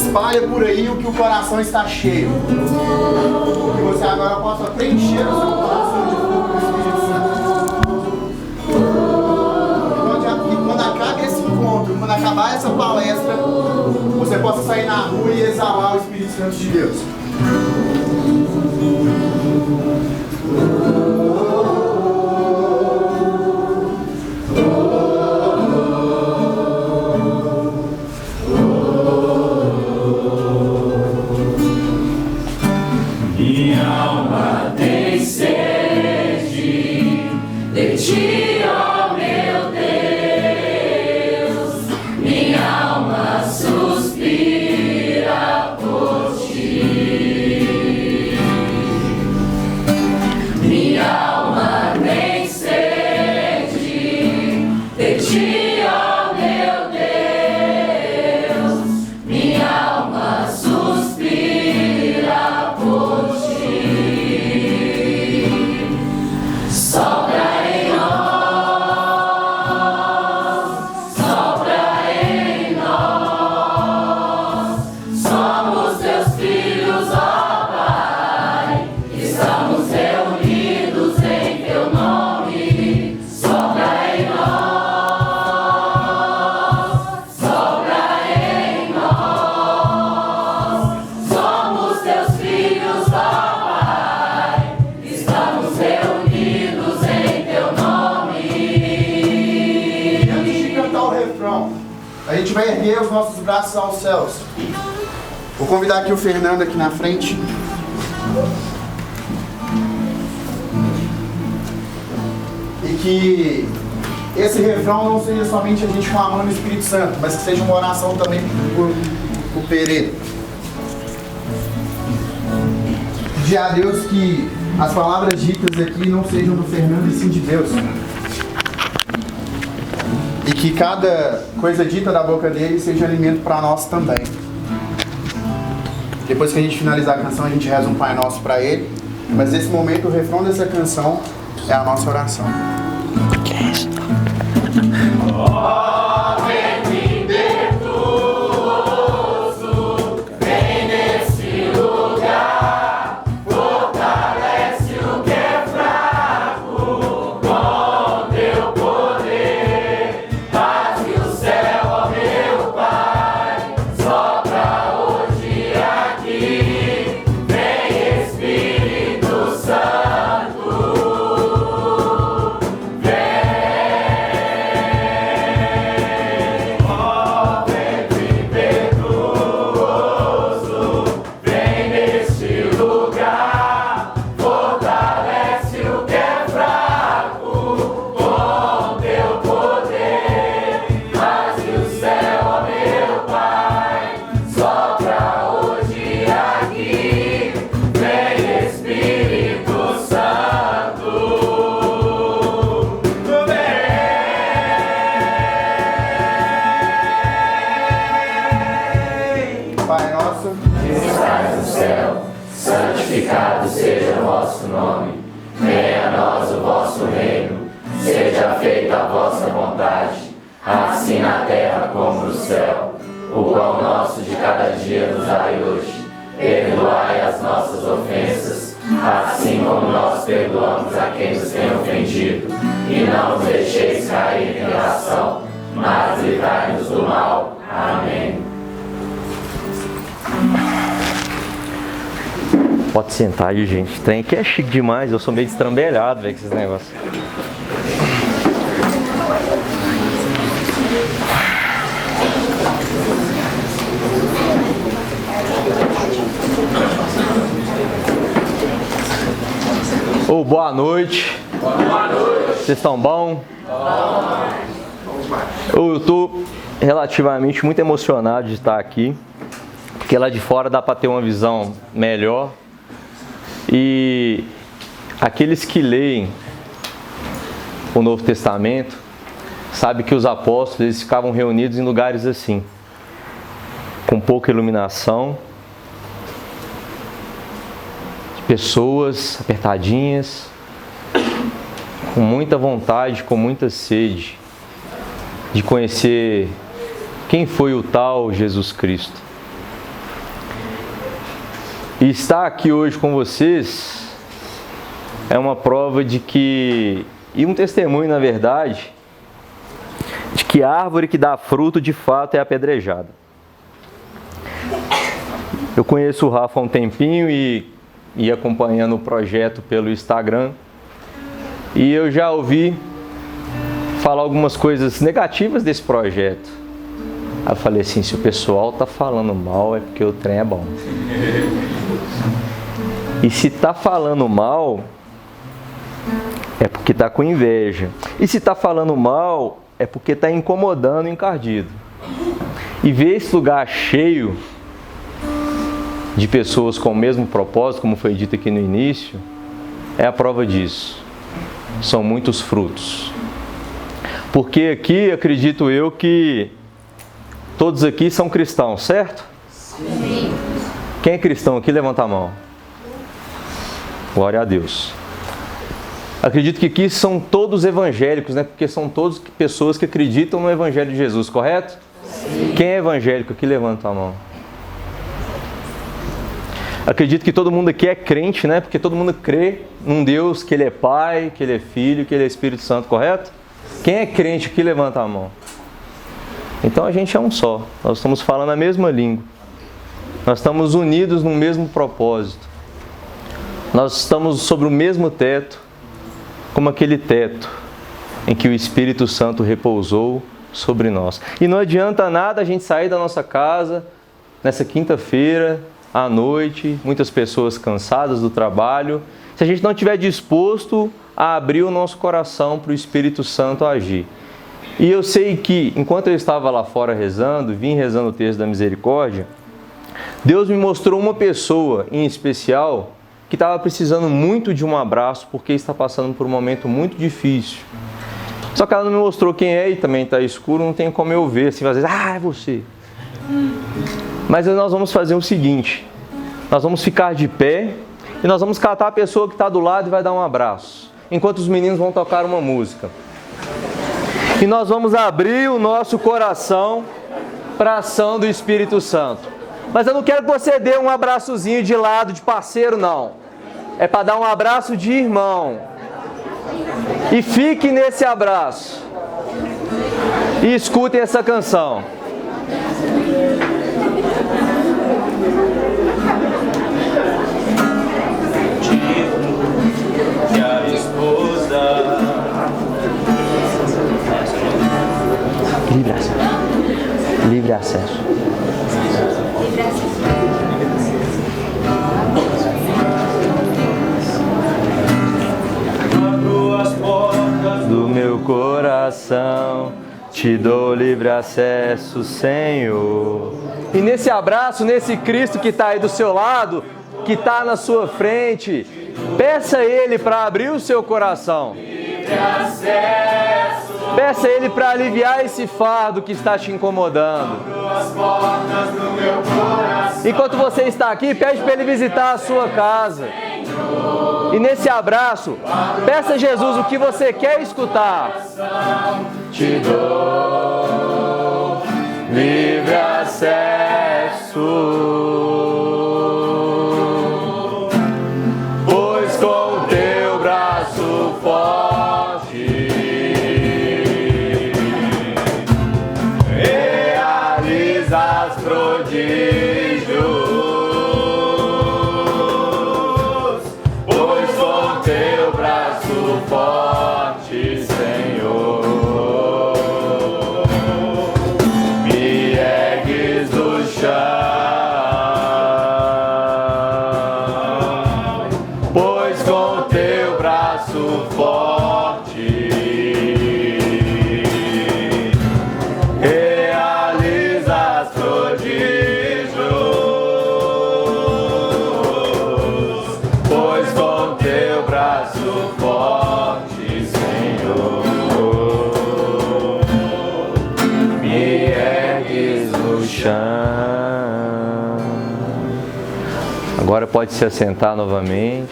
espalha por aí o que o coração está cheio. Que você agora possa preencher o seu coração de fogo com o Espírito Santo. E quando acabe esse encontro, quando acabar essa palestra, você possa sair na rua e exalar o Espírito Santo de Deus. Minha alma tem sede de ti, ó meu Deus. Minha alma suspira por ti. Minha alma tem sede de ti, ó meu Deus. Minha alma suspira por ti. Sopra em nós, somos teus filhos, ó Pai, estamos reunidos em teu nome. Sopra em nós, somos teus filhos, ó Pai, estamos reunidos em teu nome. Antes de cantar o refrão, a gente vai erguer os nossos braços aos céus. Vou convidar aqui o Fernando aqui na frente. E que esse refrão não seja somente a gente clamando o Espírito Santo, mas que seja uma oração também por Pereira. Pedir a Deus que as palavras ditas aqui não sejam do Fernando e sim de Deus. E que cada coisa dita da boca dele seja alimento para nós também. Depois que a gente finalizar a canção, a gente reza um Pai Nosso para ele. Mas nesse momento, o refrão dessa canção é a nossa oração. Ó, vem impetuoso, vem nesse lugar, fortalece o que é fraco, com teu poder, rasgue o céu, ó meu Pai, sopra hoje aqui, vem Espírito Santo, vem nesse lugar, fortalece o que é fraco, com teu poder, rasgue o céu, ó meu Pai, sopra hoje aqui, vem Espírito Santo, Pai Nosso, que estás no céu, santificado seja o vosso nome. Venha a nós o vosso reino. Seja feita a vossa vontade, assim na terra como no céu. O pão nosso de cada dia nos dai hoje. Perdoai as nossas ofensas, assim como nós perdoamos a quem nos tem ofendido. E não nos deixeis cair em tentação, mas livrai-nos do mal. Amém. Pode sentar aí, gente. Trem aqui é chique demais. Eu sou meio destrambelhado, velho, com esses negócios. Ô, boa noite. Boa noite. Vocês estão bom? Eu tô relativamente muito emocionado de estar aqui, porque lá de fora dá para ter uma visão melhor. E aqueles que leem o Novo Testamento sabem que os apóstolos eles ficavam reunidos em lugares assim, com pouca iluminação, pessoas apertadinhas, com muita vontade, com muita sede de conhecer quem foi o tal Jesus Cristo. E estar aqui hoje com vocês é uma prova de que, e um testemunho na verdade, de que a árvore que dá fruto de fato é apedrejada. Eu conheço o Rafa há um tempinho e acompanhando o projeto pelo Instagram, e eu já ouvi falar algumas coisas negativas desse projeto. Aí eu falei assim, se o pessoal tá falando mal é porque o trem é bom. E se tá falando mal é porque tá com inveja. E se tá falando mal é porque tá incomodando o encardido. E ver esse lugar cheio de pessoas com o mesmo propósito, como foi dito aqui no início, é a prova disso. São muitos frutos. Porque aqui, acredito eu, que todos aqui são cristãos, certo? Sim. Quem é cristão aqui, levanta a mão. Glória a Deus. Acredito que aqui são todos evangélicos, né? Porque são todas pessoas que acreditam no Evangelho de Jesus, correto? Sim. Quem é evangélico aqui, levanta a mão. Acredito que todo mundo aqui é crente, né? Porque todo mundo crê num Deus, que Ele é Pai, que Ele é Filho, que Ele é Espírito Santo, correto? Quem é crente aqui, levanta a mão. Então a gente é um só. Nós estamos falando a mesma língua. Nós estamos unidos no mesmo propósito. Nós estamos sobre o mesmo teto, como aquele teto em que o Espírito Santo repousou sobre nós. E não adianta nada a gente sair da nossa casa nessa quinta-feira, à noite, muitas pessoas cansadas do trabalho, se a gente não estiver disposto a abrir o nosso coração para o Espírito Santo agir. E eu sei que, enquanto eu estava lá fora rezando, vim rezando o texto da misericórdia, Deus me mostrou uma pessoa em especial que estava precisando muito de um abraço porque está passando por um momento muito difícil. Só que ela não me mostrou quem é e também está escuro, não tem como eu ver, assim, às vezes, é você. Mas nós vamos fazer o seguinte, nós vamos ficar de pé e nós vamos catar a pessoa que está do lado e vai dar um abraço, enquanto os meninos vão tocar uma música. E nós vamos abrir o nosso coração para a ação do Espírito Santo. Mas eu não quero que você dê um abraçozinho de lado, de parceiro, não. É para dar um abraço de irmão. E fique nesse abraço. E escutem essa canção. Que a esposa livre acesso. Livre acesso. Abro as portas do meu coração, te dou livre acesso, Senhor. E nesse abraço, nesse Cristo que está aí do seu lado, que está na sua frente, peça a Ele para abrir o seu coração. Livre acesso. Peça a Ele para aliviar esse fardo que está te incomodando. Enquanto você está aqui, pede para Ele visitar a sua casa. E nesse abraço, peça a Jesus o que você quer escutar. Te dou livre acesso, pois com o teu braço forte realizas prodígios, pois com teu braço forte, Senhor, me ergues do chão, pois com teu braço forte realizas prodígios, pois com teu braço forte, Senhor, me ergues do chão. Agora pode se assentar novamente.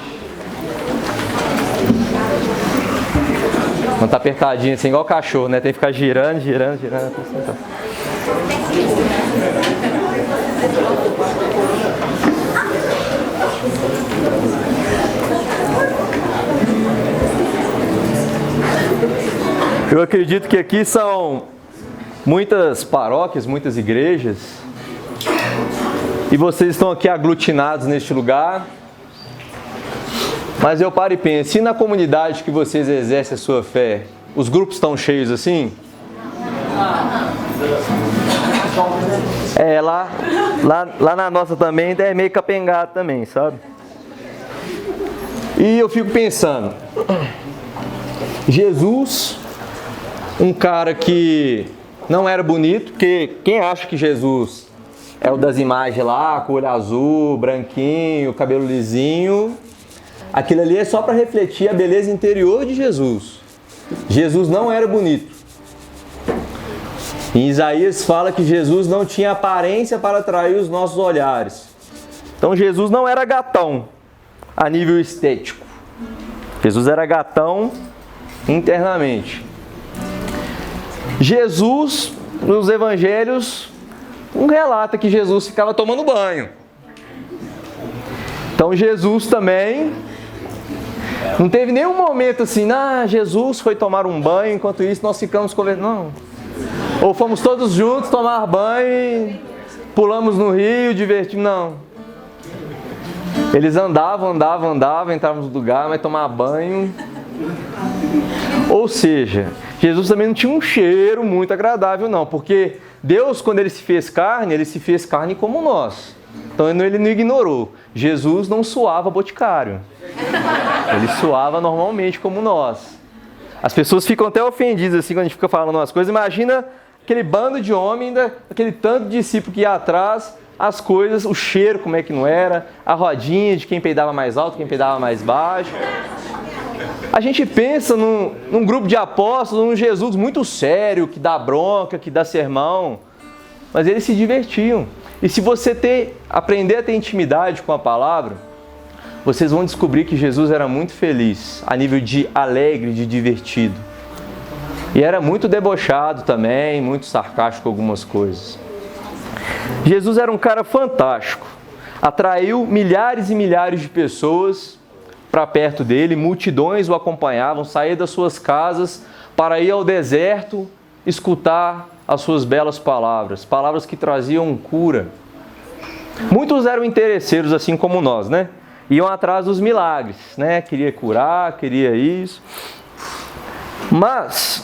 Não tá apertadinho assim, igual cachorro, né? Tem que ficar girando, girando, girando até sentar. Eu acredito que aqui são muitas paróquias, muitas igrejas, e vocês estão aqui aglutinados neste lugar. Mas eu paro e penso, e na comunidade que vocês exercem a sua fé, os grupos estão cheios assim? Lá na nossa também é meio capengado também, sabe? E eu fico pensando, Jesus, um cara que não era bonito, porque quem acha que Jesus é o das imagens lá, com olho azul, branquinho, cabelo lisinho, aquilo ali é só para refletir a beleza interior de Jesus. Jesus não era bonito. Em Isaías fala que Jesus não tinha aparência para atrair os nossos olhares. Então Jesus não era gatão a nível estético. Jesus era gatão internamente. Jesus, nos evangelhos, relata que Jesus ficava tomando banho. Então Jesus também não teve nenhum momento assim, Jesus foi tomar um banho, enquanto isso nós ficamos conversando. Não. Ou fomos todos juntos tomar banho, pulamos no rio, divertimos. Não. Eles andavam, entravam no lugar, mas tomar banho. Ou seja, Jesus também não tinha um cheiro muito agradável, não. Porque Deus, quando Ele se fez carne como nós. Então Ele não ignorou. Jesus não suava boticário. Ele suava normalmente como nós. As pessoas ficam até ofendidas assim quando a gente fica falando umas coisas. Imagina aquele bando de homens, aquele tanto de discípulo que ia atrás, as coisas, o cheiro, como é que não era, a rodinha de quem peidava mais alto, quem peidava mais baixo. A gente pensa num grupo de apóstolos, num Jesus muito sério, que dá bronca, que dá sermão, mas eles se divertiam. E se você aprender a ter intimidade com a palavra, vocês vão descobrir que Jesus era muito feliz, a nível de alegre, de divertido. E era muito debochado também, muito sarcástico com algumas coisas. Jesus era um cara fantástico. Atraiu milhares e milhares de pessoas para perto dele, multidões o acompanhavam, saía das suas casas para ir ao deserto escutar as suas belas palavras, palavras que traziam cura. Muitos eram interesseiros assim como nós, né? Iam atrás dos milagres, né? Queria curar, queria isso. Mas,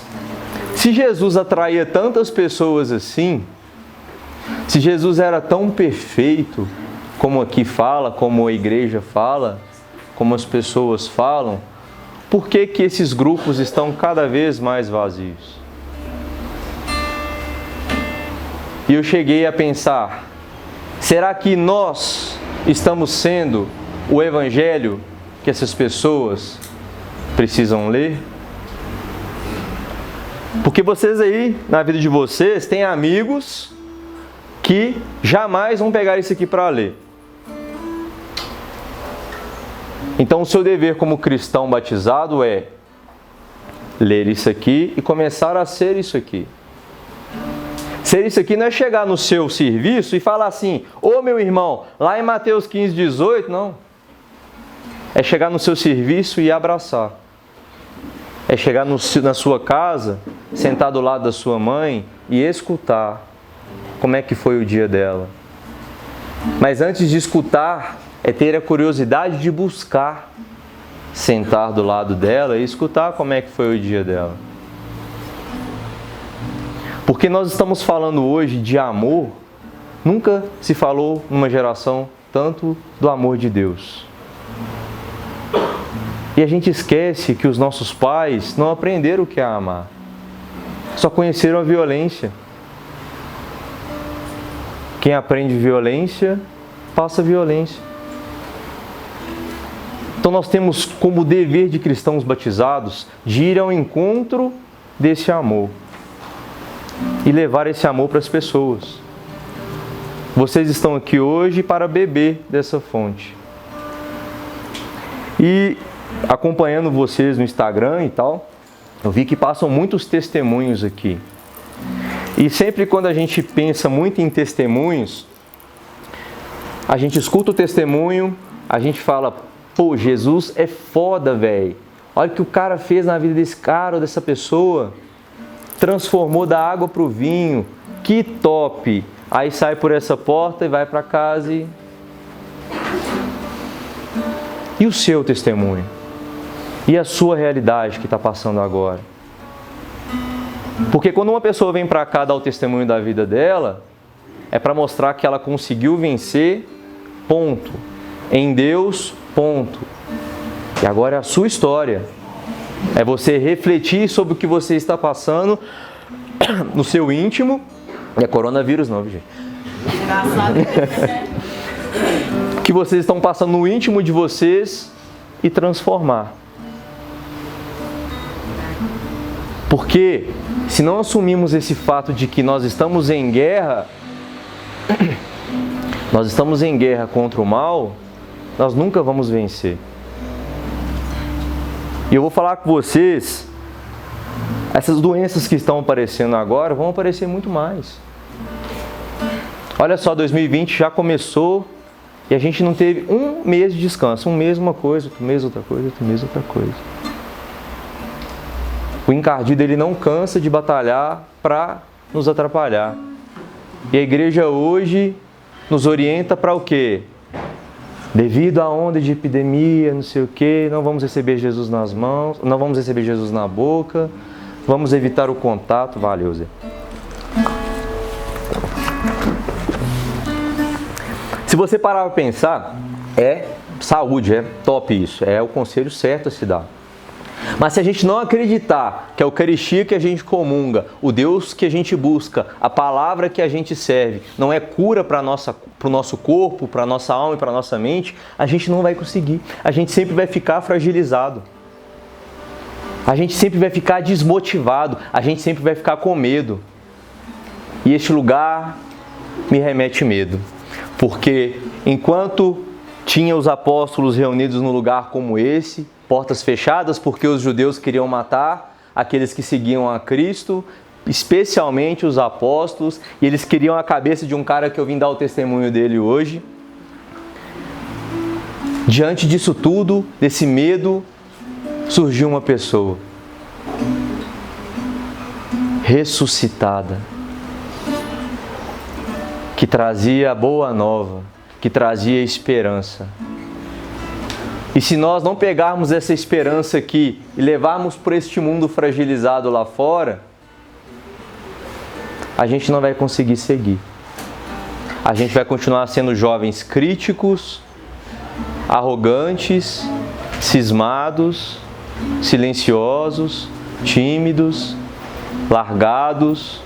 se Jesus atraía tantas pessoas assim, se Jesus era tão perfeito, como aqui fala, como a igreja fala, como as pessoas falam, por que que esses grupos estão cada vez mais vazios? E eu cheguei a pensar, será que nós estamos sendo o evangelho que essas pessoas precisam ler? Porque vocês aí, na vida de vocês, têm amigos que jamais vão pegar isso aqui para ler. Então o seu dever como cristão batizado é ler isso aqui e começar a ser isso aqui. Ser isso aqui não é chegar no seu serviço e falar assim, ô meu irmão, lá em Mateus 15, 18, não. É chegar no seu serviço e abraçar. É chegar na sua casa, sentar do lado da sua mãe e escutar como é que foi o dia dela. Mas antes de escutar, é ter a curiosidade de buscar sentar do lado dela e escutar como é que foi o dia dela. Porque nós estamos falando hoje de amor, nunca se falou numa geração tanto do amor de Deus. E a gente esquece que os nossos pais não aprenderam o que é amar. Só conheceram a violência. Quem aprende violência, passa violência. Então nós temos como dever de cristãos batizados de ir ao encontro desse amor. E levar esse amor para as pessoas. Vocês estão aqui hoje para beber dessa fonte. E acompanhando vocês no Instagram e tal, eu vi que passam muitos testemunhos aqui. E sempre quando a gente pensa muito em testemunhos, a gente escuta o testemunho, a gente fala, pô, Jesus é foda, velho. Olha o que o cara fez na vida desse cara ou dessa pessoa. transformou da água para o vinho, que top! Aí sai por essa porta e vai para casa E o seu testemunho? E a sua realidade que está passando agora? Porque quando uma pessoa vem para cá dar o testemunho da vida dela, é para mostrar que ela conseguiu vencer, ponto. Em Deus, ponto. E agora é a sua história. É você refletir sobre o que você está passando no seu íntimo. Não é coronavírus não, viu, gente? O que vocês estão passando no íntimo de vocês e transformar. Porque se não assumimos esse fato de que nós estamos em guerra contra o mal, nós nunca vamos vencer. E eu vou falar com vocês, essas doenças que estão aparecendo agora vão aparecer muito mais. Olha só, 2020 já começou e a gente não teve um mês de descanso. Um mês uma coisa, outro mês outra coisa, outro mês outra coisa. O encardido, ele não cansa de batalhar para nos atrapalhar. E a igreja hoje nos orienta para o quê? Devido à onda de epidemia, não sei o quê, não vamos receber Jesus nas mãos, não vamos receber Jesus na boca, vamos evitar o contato. Valeu, Zé. Se você parar para pensar, é saúde, é top isso, é o conselho certo a se dar. Mas se a gente não acreditar que a Eucaristia que a gente comunga, o Deus que a gente busca, a palavra que a gente serve, não é cura para o nosso corpo, para a nossa alma e para a nossa mente, a gente não vai conseguir. A gente sempre vai ficar fragilizado. A gente sempre vai ficar desmotivado. A gente sempre vai ficar com medo. E este lugar me remete medo. Porque enquanto tinha os apóstolos reunidos num lugar como esse, portas fechadas, porque os judeus queriam matar aqueles que seguiam a Cristo, especialmente os apóstolos, e eles queriam a cabeça de um cara que eu vim dar o testemunho dele hoje. Diante disso tudo, desse medo, surgiu uma pessoa ressuscitada, que trazia a boa nova, que trazia esperança. E se nós não pegarmos essa esperança aqui e levarmos para este mundo fragilizado lá fora, a gente não vai conseguir seguir. A gente vai continuar sendo jovens críticos, arrogantes, cismados, silenciosos, tímidos, largados.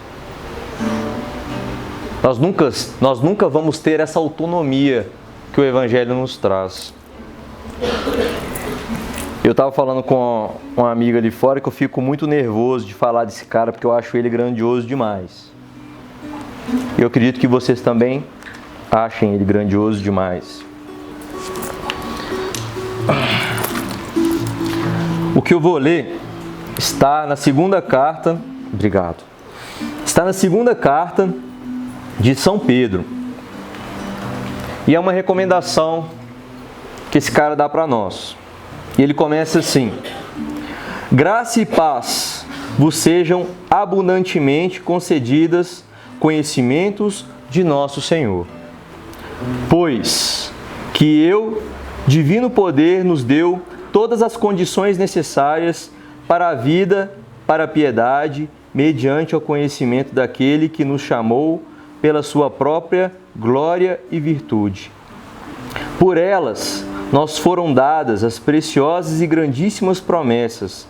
Nós nunca vamos ter essa autonomia que o Evangelho nos traz. Eu estava falando com uma amiga ali fora que eu fico muito nervoso de falar desse cara porque eu acho ele grandioso demais. Eu acredito que vocês também achem ele grandioso demais. O que eu vou ler está na segunda carta, está na segunda carta de São Pedro. E é uma recomendação que esse cara dá para nós. E ele começa assim: graça e paz vos sejam abundantemente concedidas, conhecimentos de nosso Senhor. Pois que divino poder, nos deu todas as condições necessárias para a vida, para a piedade, mediante o conhecimento daquele que nos chamou pela sua própria glória e virtude. Por elas nos foram dadas as preciosas e grandíssimas promessas,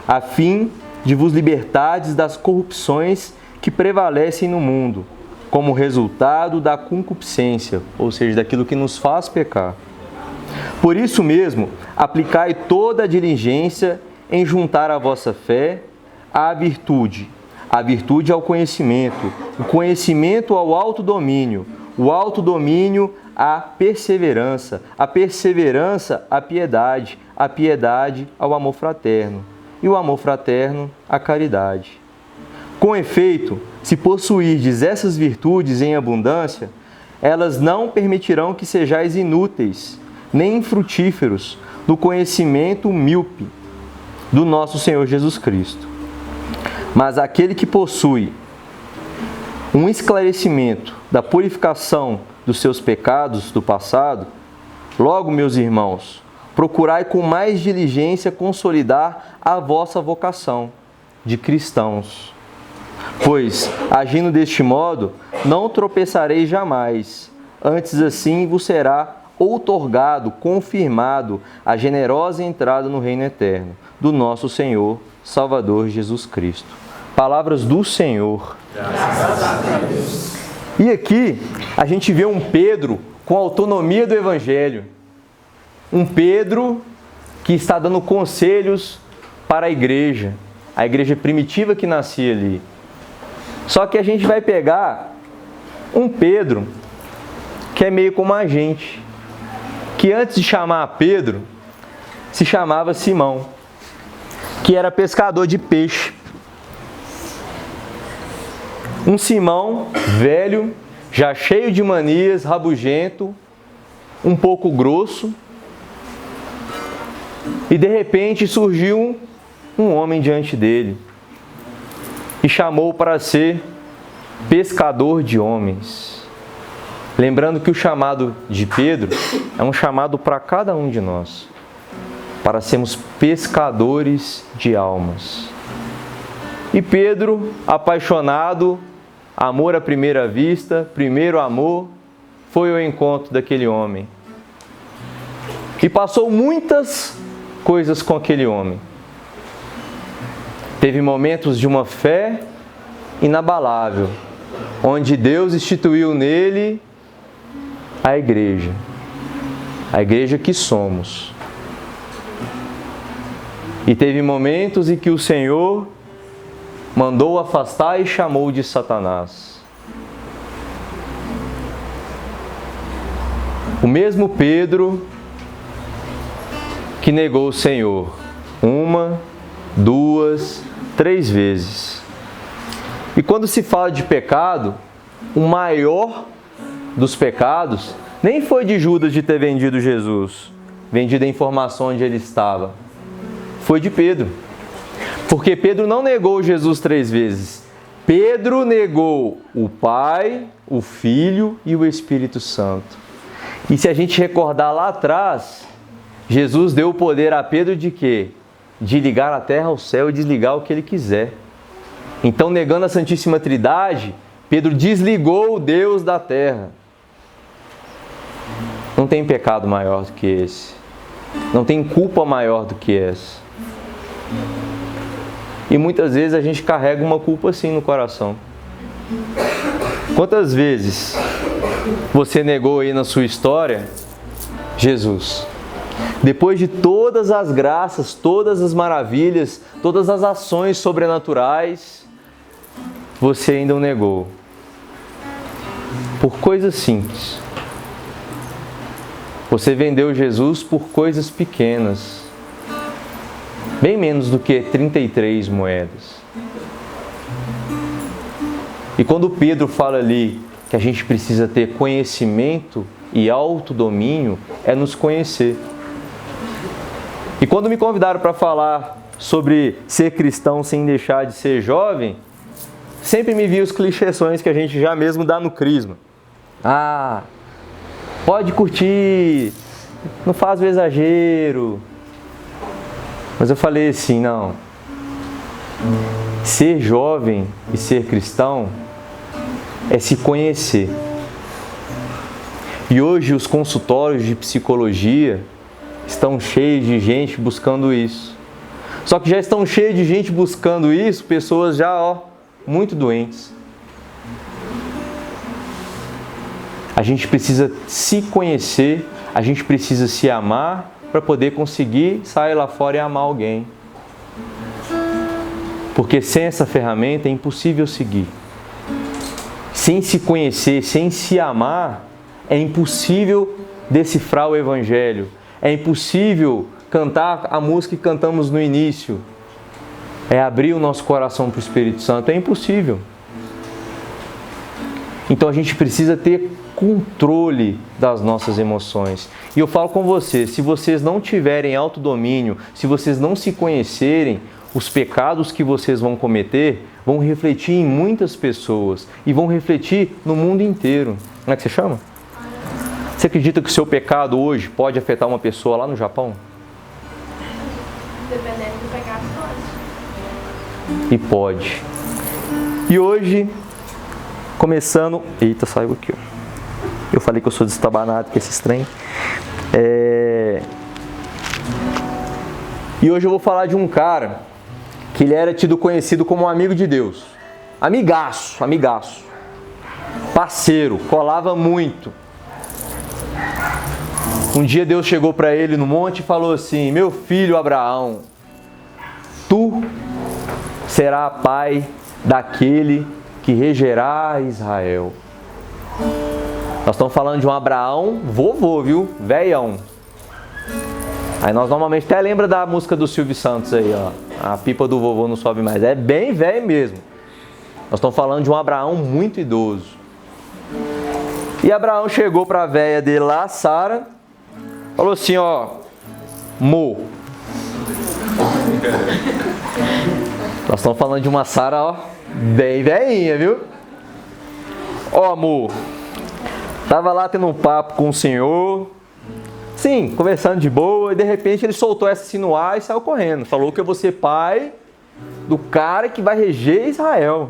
a fim de vos libertardes das corrupções que prevalecem no mundo, como resultado da concupiscência, ou seja, daquilo que nos faz pecar. Por isso mesmo, aplicai toda a diligência em juntar a vossa fé à virtude, a virtude ao conhecimento, o conhecimento ao autodomínio, o autodomínio à perseverança, a perseverança à piedade, a piedade ao amor fraterno, e o amor fraterno à caridade. Com efeito, se possuirdes essas virtudes em abundância, elas não permitirão que sejais inúteis, nem infrutíferos no conhecimento míope do nosso Senhor Jesus Cristo. Mas aquele que possui um esclarecimento da purificação dos seus pecados do passado, logo, meus irmãos, procurai com mais diligência consolidar a vossa vocação de cristãos. Pois, agindo deste modo, não tropeçareis jamais, antes assim vos será outorgado, confirmado, a generosa entrada no reino eterno do nosso Senhor, Salvador Jesus Cristo. Palavras do Senhor. Graças a Deus. E aqui a gente vê um Pedro com a autonomia do Evangelho. Um Pedro que está dando conselhos para a igreja primitiva que nascia ali. Só que a gente vai pegar um Pedro que é meio como a gente, que antes de chamar Pedro, se chamava Simão, que era pescador de peixe. Um Simão velho, já cheio de manias, rabugento, um pouco grosso, e de repente surgiu um homem diante dele e chamou para ser pescador de homens. Lembrando que o chamado de Pedro é um chamado para cada um de nós, para sermos pescadores de almas. E Pedro, apaixonado, amor à primeira vista, primeiro amor, foi ao encontro daquele homem. E passou muitas coisas com aquele homem. Teve momentos de uma fé inabalável, onde Deus instituiu nele a igreja que somos. E teve momentos em que o Senhor mandou afastar e chamou de Satanás. O mesmo Pedro que negou o Senhor 1, 2, 3 vezes. E quando se fala de pecado, o maior dos pecados nem foi de Judas de ter vendido Jesus, vendido a informação onde ele estava. Foi de Pedro. Porque Pedro não negou Jesus 3 vezes. Pedro negou o Pai, o Filho e o Espírito Santo. E se a gente recordar lá atrás, Jesus deu o poder a Pedro de quê? De ligar a terra ao céu e desligar o que ele quiser. Então, negando a Santíssima Trindade, Pedro desligou o Deus da terra. Não tem pecado maior do que esse. Não tem culpa maior do que essa. E muitas vezes a gente carrega uma culpa assim no coração. Quantas vezes você negou aí na sua história Jesus? Depois de todas as graças, todas as maravilhas, todas as ações sobrenaturais, você ainda o negou. Por coisas simples. Você vendeu Jesus por coisas pequenas. Bem menos do que 33 moedas. E quando Pedro fala ali que a gente precisa ter conhecimento e autodomínio, é nos conhecer. E quando me convidaram para falar sobre ser cristão sem deixar de ser jovem, sempre me vi os clichêsões que a gente já mesmo dá no crisma. Ah, pode curtir, não faz o exagero. Mas eu falei assim, não. Ser jovem e ser cristão é se conhecer. E hoje os consultórios de psicologia estão cheios de gente buscando isso. Só que já estão cheios de gente buscando isso, pessoas já, muito doentes. A gente precisa se conhecer, a gente precisa se amar para poder conseguir sair lá fora e amar alguém. Porque sem essa ferramenta é impossível seguir. Sem se conhecer, sem se amar, é impossível decifrar o Evangelho. É impossível cantar a música que cantamos no início. É abrir o nosso coração para o Espírito Santo. É impossível. Então a gente precisa ter controle das nossas emoções. E eu falo com vocês, se vocês não tiverem autodomínio, se vocês não se conhecerem, os pecados que vocês vão cometer vão refletir em muitas pessoas e vão refletir no mundo inteiro. Como é que você chama? Você acredita que o seu pecado hoje pode afetar uma pessoa lá no Japão? Dependendo do pecado, pode. E pode. E hoje, começando... Eita, saiu aqui, ó. Eu falei que eu sou destabanado com esses trem. E hoje eu vou falar de um cara que ele era tido conhecido como um amigo de Deus. Amigaço, amigaço. Parceiro, colava muito. Um dia Deus chegou para ele no monte e falou assim: meu filho Abraão, tu serás pai daquele que regerá Israel. Nós estamos falando de um Abraão vovô, viu? Velhão. Aí nós normalmente até lembra da música do Silvio Santos aí, ó. A pipa do vovô não sobe mais. É bem velho mesmo. Nós estamos falando de um Abraão muito idoso. E Abraão chegou para a velha dele lá, Sara, falou assim, ó, Mo. Nós estamos falando de uma Sara, ó, bem velhinha, viu? Ó, Mo, tava lá tendo um papo com o senhor, sim, conversando de boa, e de repente ele soltou essa assim no ar e saiu correndo. Falou que eu vou ser pai do cara que vai reger Israel.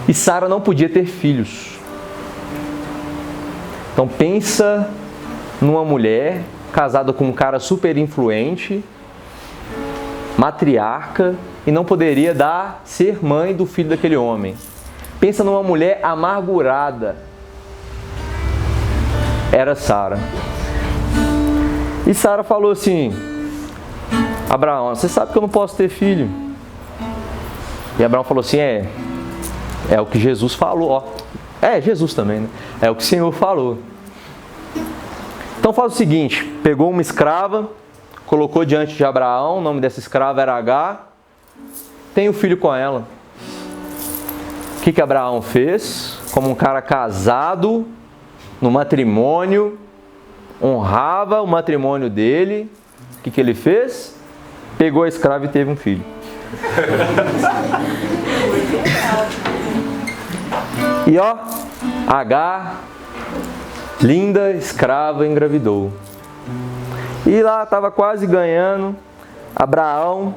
E Sara não podia ter filhos. Então pensa numa mulher casada com um cara super influente, matriarca, e não poderia ser mãe do filho daquele homem. Pensa numa mulher amargurada. Era Sara. E Sara falou assim: Abraão, você sabe que eu não posso ter filho. E Abraão falou assim: é o que Jesus falou, ó. Jesus também, né? É o que o Senhor falou. Então faz o seguinte, pegou uma escrava, colocou diante de Abraão, o nome dessa escrava era Agar, tem um filho com ela. O que Abraão fez? Como um cara casado, no matrimônio, honrava o matrimônio dele, o que ele fez? Pegou a escrava e teve um filho. E ó, Agar, linda escrava, engravidou. E lá estava quase ganhando. Abraão,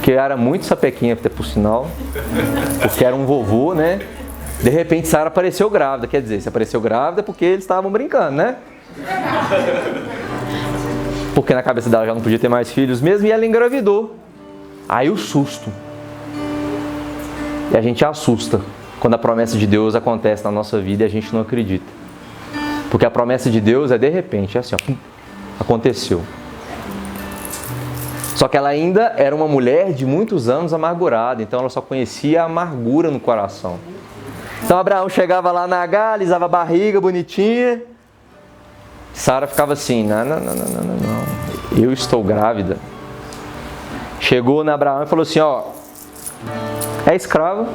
que era muito sapequinha, por sinal, porque era um vovô, né? De repente Sara apareceu grávida. Quer dizer, se apareceu grávida é porque eles estavam brincando, né? Porque na cabeça dela já não podia ter mais filhos mesmo, e ela engravidou. Aí o susto. E a gente assusta quando a promessa de Deus acontece na nossa vida e a gente não acredita. Porque a promessa de Deus é de repente, é assim, ó, aconteceu. Só que ela ainda era uma mulher de muitos anos amargurada, então ela só conhecia a amargura no coração. Então Abraão chegava lá na Agar, alisava a barriga, bonitinha. Sara ficava assim, não, eu estou grávida. Chegou na Abraão e falou assim, ó, é escrava,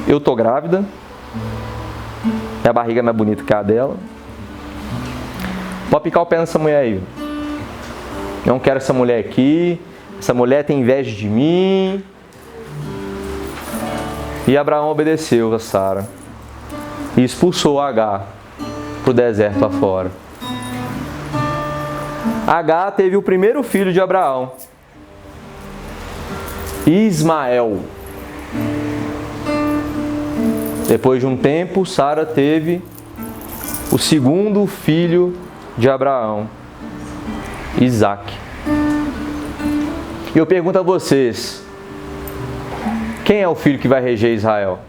eu estou grávida, minha barriga é mais bonita que a dela. Pode picar o pé nessa mulher aí. Não quero essa mulher aqui, essa mulher tem inveja de mim. E Abraão obedeceu a Sara e expulsou Agar para o deserto afora. Agar teve o primeiro filho de Abraão, Ismael. Depois de um tempo, Sara teve o segundo filho de Abraão, Isaque. E eu pergunto a vocês, quem é o filho que vai reger Israel?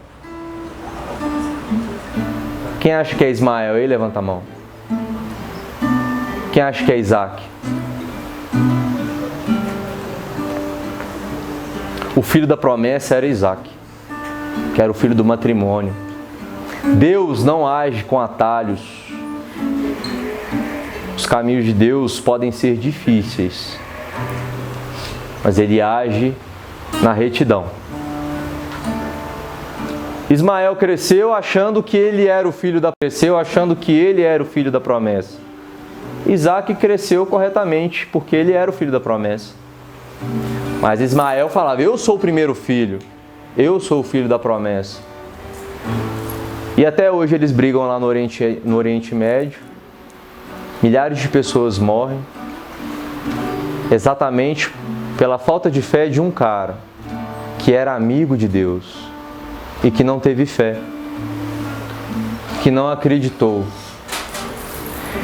Quem acha que é Ismael? Ele levanta a mão. Quem acha que é Isaque? O filho da promessa era Isaque, que era o filho do matrimônio. Deus não age com atalhos. Os caminhos de Deus podem ser difíceis, mas Ele age na retidão. Ismael cresceu achando que ele era o filho da promessa. Isaque cresceu corretamente porque ele era o filho da promessa. Mas Ismael falava, eu sou o primeiro filho, eu sou o filho da promessa. E até hoje eles brigam lá no Oriente Médio, milhares de pessoas morrem, exatamente pela falta de fé de um cara que era amigo de Deus e que não teve fé, que não acreditou.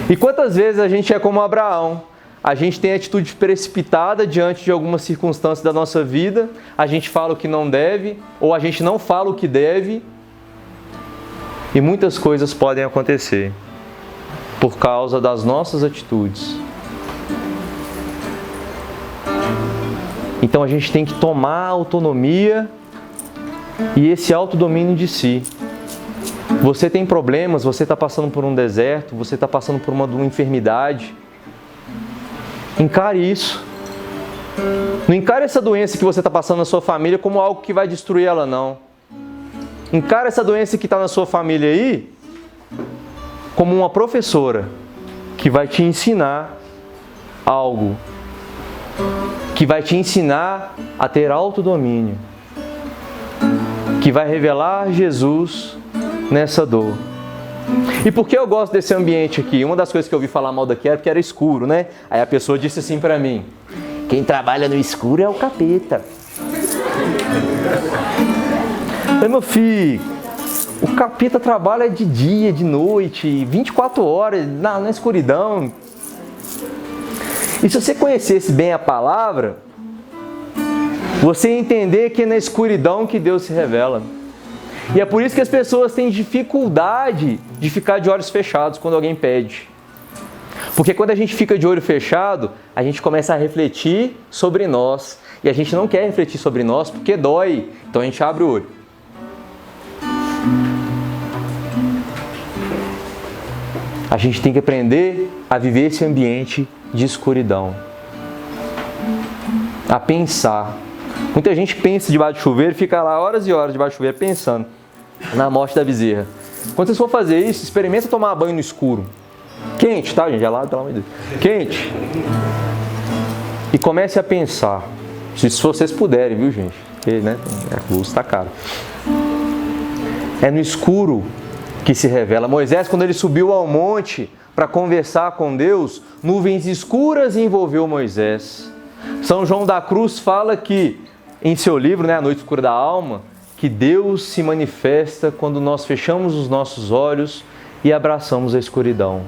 E quantas vezes a gente é como Abraão? A gente tem atitude precipitada diante de algumas circunstâncias da nossa vida, a gente fala o que não deve, ou a gente não fala o que deve, e muitas coisas podem acontecer por causa das nossas atitudes. Então a gente tem que tomar autonomia e esse autodomínio de si. Você tem problemas, você está passando por um deserto, você está passando por uma enfermidade. Encare isso. Não encare essa doença que você está passando na sua família como algo que vai destruir ela, não. Encare essa doença que está na sua família aí como uma professora que vai te ensinar algo, que vai te ensinar a ter autodomínio, que vai revelar Jesus nessa dor. E por que eu gosto desse ambiente aqui? Uma das coisas que eu ouvi falar mal daqui era porque era escuro, né? Aí a pessoa disse assim pra mim, quem trabalha no escuro é o capeta. Meu filho, o capeta trabalha de dia, de noite, 24 horas, na escuridão. E se você conhecesse bem a palavra, você ia entender que é na escuridão que Deus se revela. E é por isso que as pessoas têm dificuldade de ficar de olhos fechados quando alguém pede. Porque quando a gente fica de olho fechado, a gente começa a refletir sobre nós. E a gente não quer refletir sobre nós porque dói. Então a gente abre o olho. A gente tem que aprender a viver esse ambiente de escuridão. A pensar. Muita gente pensa debaixo do chuveiro e fica lá horas e horas debaixo do chuveiro pensando na morte da bezerra. Quando vocês for fazer isso, experimenta tomar banho no escuro. Quente, tá, gente? Gelado, pelo amor de Deus. Quente. E comece a pensar. Se vocês puderem, viu, gente? Porque, né, a luz está cara. É no escuro que se revela. Moisés, quando ele subiu ao monte para conversar com Deus, nuvens escuras envolveu Moisés. São João da Cruz fala que, em seu livro, né, A Noite Escura da Alma, que Deus se manifesta quando nós fechamos os nossos olhos e abraçamos a escuridão.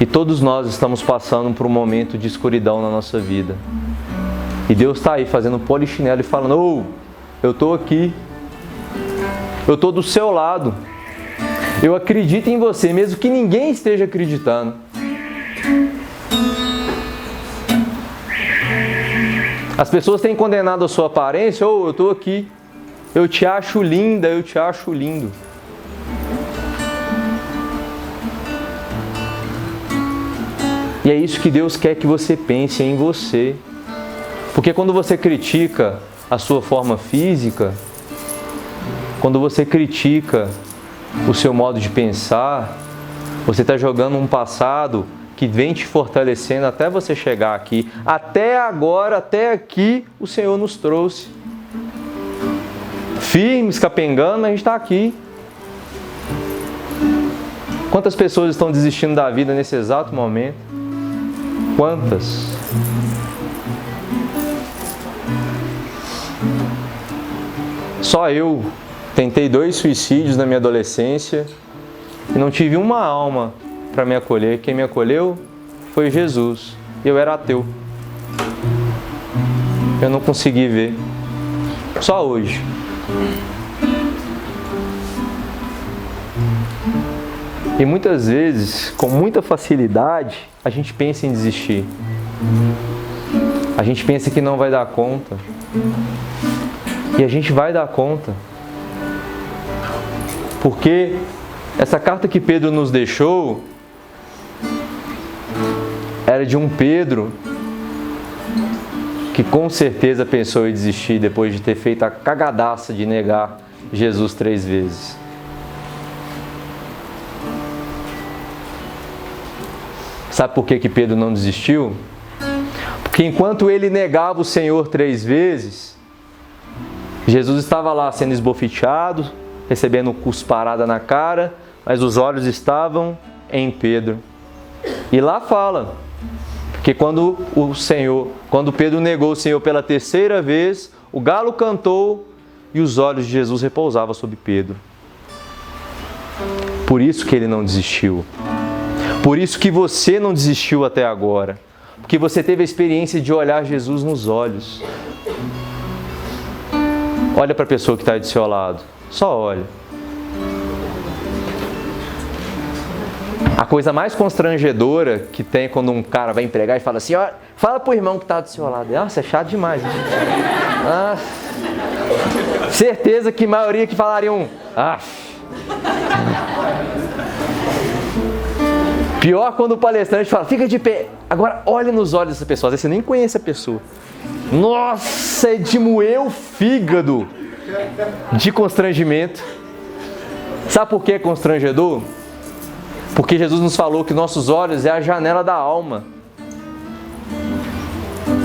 E todos nós estamos passando por um momento de escuridão na nossa vida. E Deus está aí fazendo polichinelo e falando, ô, eu estou aqui, eu estou do seu lado, eu acredito em você, mesmo que ninguém esteja acreditando. As pessoas têm condenado a sua aparência, ou eu estou aqui, eu te acho linda, eu te acho lindo. E é isso que Deus quer que você pense em você. Porque quando você critica a sua forma física, quando você critica o seu modo de pensar, você está jogando um passado que vem te fortalecendo até você chegar aqui. Até agora, até aqui, o Senhor nos trouxe. Firmes, capengando, mas a gente está aqui. Quantas pessoas estão desistindo da vida nesse exato momento? Quantas? Só eu tentei 2 suicídios na minha adolescência e não tive uma alma para me acolher. Quem me acolheu foi Jesus. Eu era ateu. Eu não consegui ver. Só hoje. E muitas vezes, com muita facilidade, a gente pensa em desistir. A gente pensa que não vai dar conta. E a gente vai dar conta. Porque essa carta que Pedro nos deixou era de um Pedro que com certeza pensou em desistir depois de ter feito a cagadaça de negar Jesus 3 vezes. Sabe por que Pedro não desistiu? Porque enquanto ele negava o Senhor 3 vezes, Jesus estava lá sendo esbofeteado, recebendo cusparada na cara, mas os olhos estavam em Pedro. E lá fala, porque quando Pedro negou o Senhor pela 3ª vez, o galo cantou e os olhos de Jesus repousavam sobre Pedro. Por isso que ele não desistiu. Por isso que você não desistiu até agora. Porque você teve a experiência de olhar Jesus nos olhos. Olha para a pessoa que está aí do seu lado. Só olha. A coisa mais constrangedora que tem quando um cara vai pregar e fala assim, ó, fala pro irmão que está do seu lado. Nossa, é chato demais. Certeza que a maioria que falariam, pior quando o palestrante fala, fica de pé. Agora olha nos olhos dessa pessoa, às vezes você nem conhece a pessoa. Nossa, é de moer o fígado de constrangimento. Sabe por que é constrangedor? Porque Jesus nos falou que nossos olhos é a janela da alma.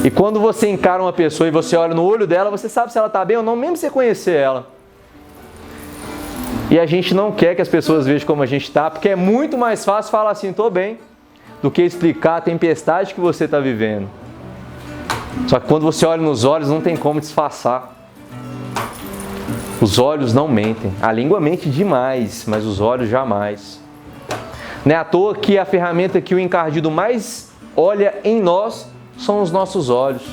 E quando você encara uma pessoa e você olha no olho dela, você sabe se ela está bem ou não, mesmo sem conhecer ela. E a gente não quer que as pessoas vejam como a gente está, porque é muito mais fácil falar assim, estou bem, do que explicar a tempestade que você está vivendo. Só que quando você olha nos olhos, não tem como disfarçar. Os olhos não mentem. A língua mente demais, mas os olhos jamais. Não é à toa que a ferramenta que o encardido mais olha em nós são os nossos olhos.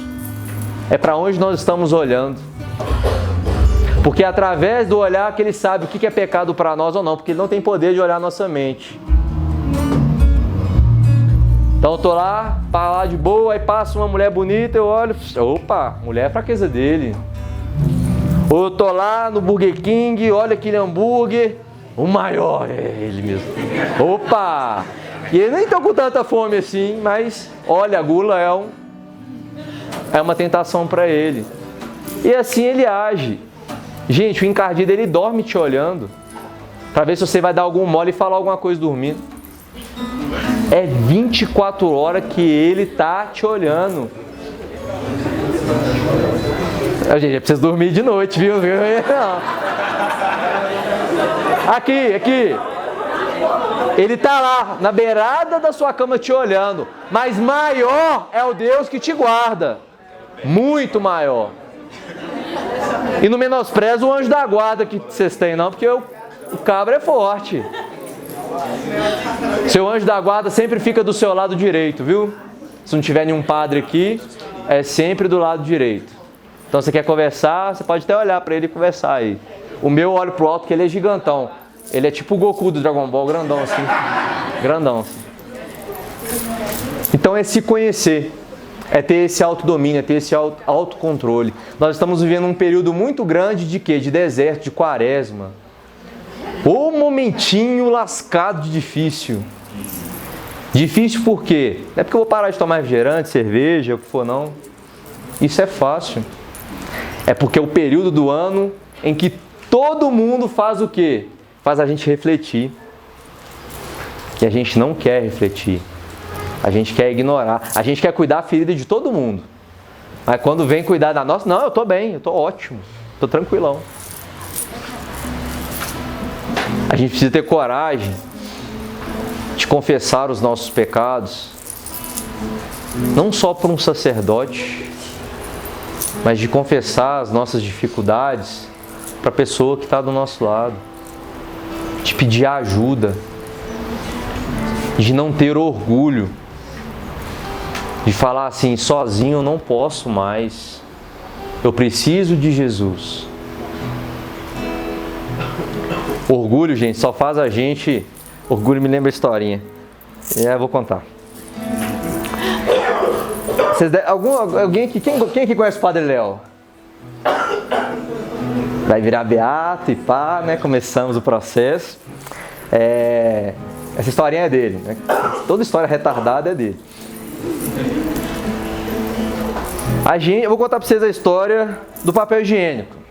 É para onde nós estamos olhando. Porque é através do olhar que ele sabe o que é pecado para nós ou não, porque ele não tem poder de olhar a nossa mente. Então eu tô lá de boa, aí passa uma mulher bonita, eu olho, opa, mulher é fraqueza dele. Ou eu tô lá no Burger King, olha aquele hambúrguer, o maior é ele mesmo. Opa! E ele nem tá com tanta fome assim, mas olha, a gula é uma tentação para ele. E assim ele age. Gente, o encardido ele dorme te olhando para ver se você vai dar algum mole e falar alguma coisa dormindo. É 24 horas que ele tá te olhando. Gente, é preciso dormir de noite, viu? Aqui. Ele tá lá, na beirada da sua cama te olhando. Mas maior é o Deus que te guarda. Muito maior. E não menospreza o anjo da guarda que vocês têm, não, porque o cabra é forte. Seu anjo da guarda sempre fica do seu lado direito, viu? Se não tiver nenhum padre aqui, é sempre do lado direito. Então você quer conversar, você pode até olhar para ele e conversar aí. O meu eu olho pro alto, que ele é gigantão. Ele é tipo o Goku do Dragon Ball, grandão assim. Grandão assim. Então é se conhecer. É ter esse autodomínio, é ter esse autocontrole. Nós estamos vivendo um período muito grande de quê? De deserto, de quaresma. O momentinho lascado de difícil. Difícil por quê? Não é porque eu vou parar de tomar refrigerante, cerveja, o que for não. Isso é fácil. É porque é o período do ano em que todo mundo faz o quê? Faz a gente refletir. E a gente não quer refletir. A gente quer ignorar. A gente quer cuidar da ferida de todo mundo. Mas quando vem cuidar da nossa, não, eu estou bem, eu estou ótimo, estou tranquilão. A gente precisa ter coragem de confessar os nossos pecados, não só para um sacerdote, mas de confessar as nossas dificuldades para a pessoa que está do nosso lado, de pedir ajuda, de não ter orgulho, de falar assim, sozinho eu não posso mais, eu preciso de Jesus. Orgulho, gente, só faz a gente... Orgulho me lembra a historinha. Eu vou contar. Alguém aqui, quem aqui conhece o Padre Léo? Vai virar beato e pá, né? Começamos o processo. Essa historinha é dele, né? Toda história retardada é dele. Eu vou contar para vocês a história do papel higiênico.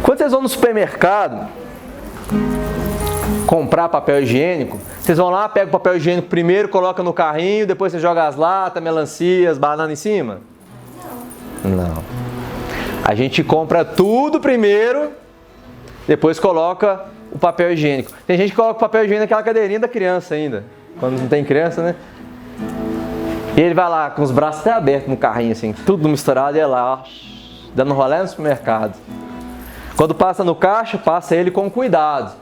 Quando vocês vão no supermercado, comprar papel higiênico, vocês vão lá, pegam o papel higiênico primeiro, coloca no carrinho, depois você joga as latas, melancias, banana em cima? Não. A gente compra tudo primeiro, depois coloca o papel higiênico. Tem gente que coloca o papel higiênico naquela cadeirinha da criança ainda, quando não tem criança, né? E ele vai lá com os braços até abertos no carrinho, assim, tudo misturado, e é lá, ó, dando rolê no supermercado. Quando passa no caixa, passa ele com cuidado.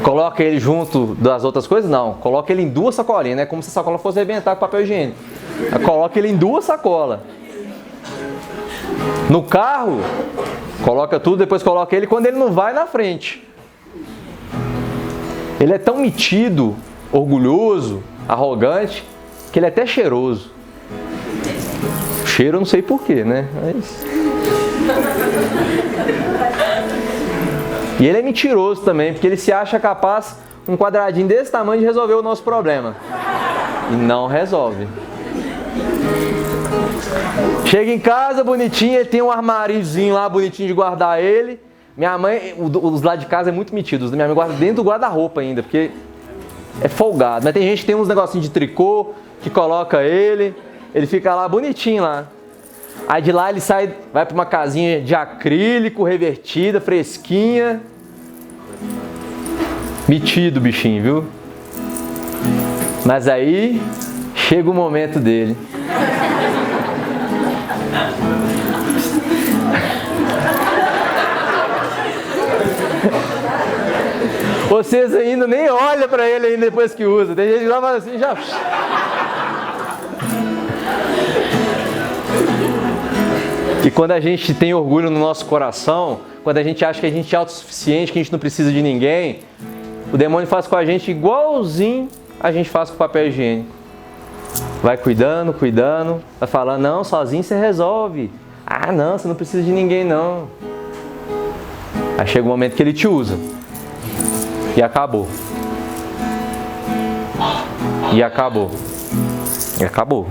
Coloca ele junto das outras coisas? Não. Coloca ele em 2 sacolinhas, né? Como se a sacola fosse arrebentar com papel higiênico. Coloca ele em 2 sacolas. No carro, coloca tudo, depois coloca ele quando ele não vai na frente. Ele é tão metido, orgulhoso, arrogante, que ele é até cheiroso. Cheiro eu não sei porquê, né? Mas... E ele é mentiroso também, porque ele se acha capaz, um quadradinho desse tamanho, de resolver o nosso problema. E não resolve. Chega em casa, bonitinho, ele tem um armáriozinho lá, bonitinho de guardar ele. Minha mãe, os lá de casa é muito metidos. Minha mãe guarda dentro do guarda-roupa ainda, porque é folgado. Mas tem gente que tem uns negocinhos de tricô, que coloca ele fica lá bonitinho lá. Aí de lá ele sai, vai para uma casinha de acrílico, revertida, fresquinha. Metido o bichinho, viu? Mas aí chega o momento dele. Vocês ainda nem olham para ele ainda depois que usa. Tem gente que lá fala assim, já... E quando a gente tem orgulho no nosso coração, quando a gente acha que a gente é autossuficiente, que a gente não precisa de ninguém, o demônio faz com a gente igualzinho a gente faz com o papel higiênico. Vai cuidando, vai falando, não, sozinho você resolve. Ah, não, você não precisa de ninguém, não. Aí chega o momento que ele te usa. E acabou. E acabou. E acabou.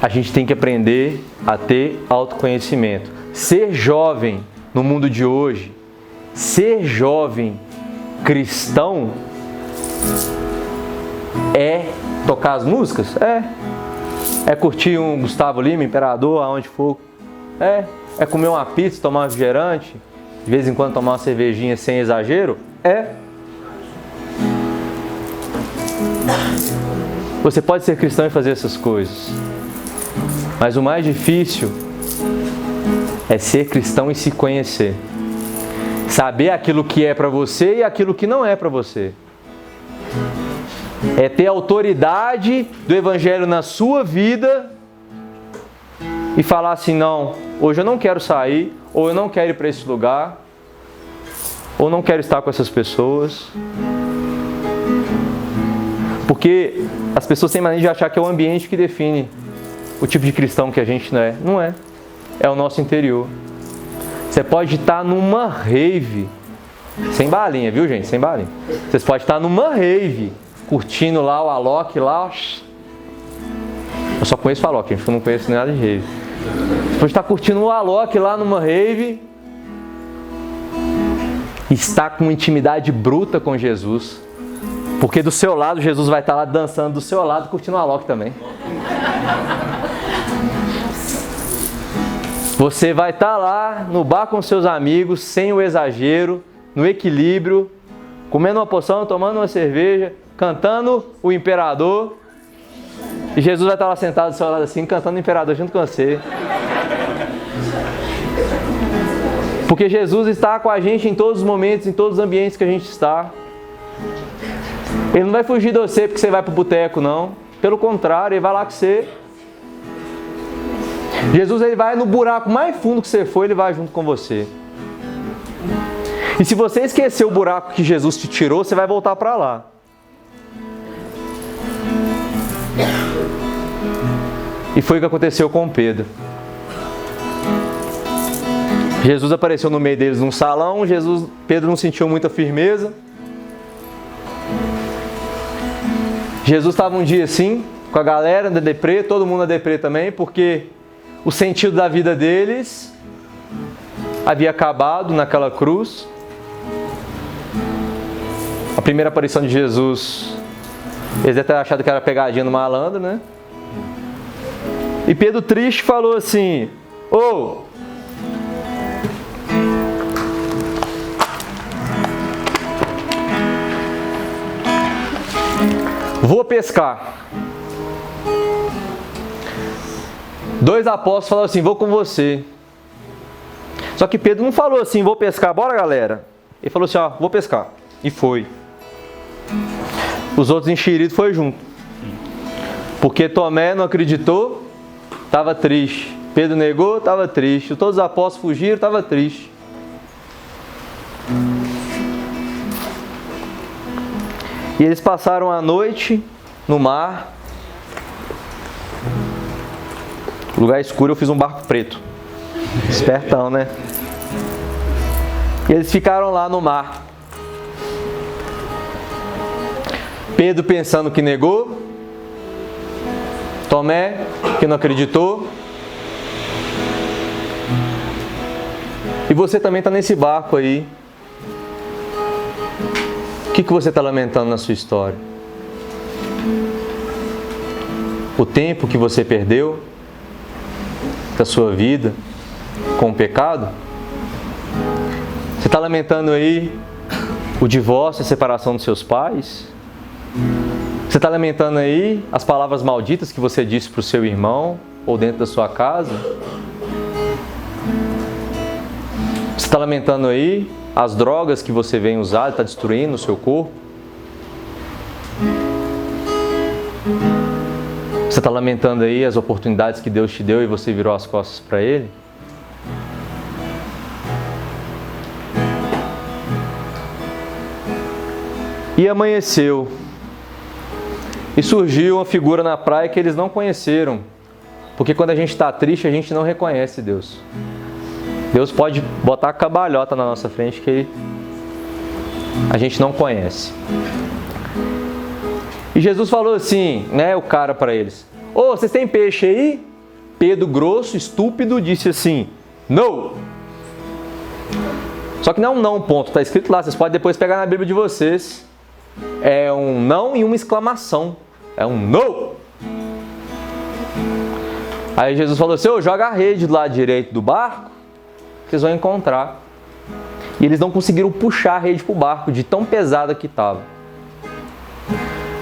A gente tem que aprender a ter autoconhecimento. Ser jovem no mundo de hoje, ser jovem cristão, é tocar as músicas? É curtir um Gustavo Lima, Imperador, aonde for? É comer uma pizza, tomar um refrigerante, de vez em quando tomar uma cervejinha sem exagero? Você pode ser cristão e fazer essas coisas. Mas o mais difícil é ser cristão e se conhecer. Saber aquilo que é para você e aquilo que não é para você. É ter autoridade do Evangelho na sua vida e falar assim, não, hoje eu não quero sair, ou eu não quero ir para esse lugar, ou não quero estar com essas pessoas. Porque as pessoas têm mania de achar que é o ambiente que define o tipo de cristão que a gente não é. Não é. É o nosso interior. Você pode estar numa rave, sem balinha, viu gente? Sem balinha. Vocês podem estar numa rave, curtindo lá o Alok, lá. Eu só conheço o Alok, gente, porque eu não conheço nada de rave. Você pode estar curtindo o Alok lá numa rave, e estar com uma intimidade bruta com Jesus. Porque do seu lado, Jesus vai estar lá dançando do seu lado, curtindo o Alok também. Você vai estar lá no bar com seus amigos, sem o exagero, no equilíbrio, comendo uma porção, tomando uma cerveja, cantando o Imperador. E Jesus vai estar lá sentado do seu lado assim, cantando o Imperador junto com você. Porque Jesus está com a gente em todos os momentos, em todos os ambientes que a gente está. Ele não vai fugir de você porque você vai para o boteco, não. Pelo contrário, ele vai lá com você. Jesus, ele vai no buraco mais fundo que você for, ele vai junto com você. E se você esquecer o buraco que Jesus te tirou, você vai voltar para lá. E foi o que aconteceu com Pedro. Jesus apareceu no meio deles num salão, Pedro não sentiu muita firmeza. Jesus estava um dia assim, com a galera da deprê, todo mundo na deprê também, porque o sentido da vida deles havia acabado naquela cruz. A primeira aparição de Jesus, eles devem ter achado que era pegadinha no malandro, né? E Pedro, triste, falou assim: ô, vou pescar. Dois apóstolos falaram assim: vou com você. Só que Pedro não falou assim: vou pescar, bora galera. Ele falou assim: ó, vou pescar. E foi. Os outros enxeridos foi junto. Porque Tomé não acreditou, estava triste. Pedro negou, estava triste. Todos os apóstolos fugiram, estava triste. E eles passaram a noite no mar. Lugar escuro, eu fiz um barco preto. Espertão, né? E eles ficaram lá no mar. Pedro pensando que negou. Tomé que não acreditou. E você também está nesse barco aí. O que você está lamentando na sua história? O tempo que você perdeu da sua vida com o pecado? Você está lamentando aí o divórcio, a separação dos seus pais? Você está lamentando aí as palavras malditas que você disse para o seu irmão ou dentro da sua casa? Você está lamentando aí as drogas que você vem usar e está destruindo o seu corpo? Você está lamentando aí as oportunidades que Deus te deu e você virou as costas para Ele? E amanheceu. E surgiu uma figura na praia que eles não conheceram. Porque quando a gente está triste, a gente não reconhece Deus. Deus pode botar a cabalhota na nossa frente que a gente não conhece. E Jesus falou assim, né, o cara para eles: ô, vocês têm peixe aí? Pedro, grosso, estúpido, disse assim: não. Só que não é um não, ponto. Está escrito lá, vocês podem depois pegar na Bíblia de vocês. É um não e uma exclamação. É um não. Aí Jesus falou assim: ô, joga a rede do lado direito do barco, que vocês vão encontrar. E eles não conseguiram puxar a rede para o barco, de tão pesada que estava.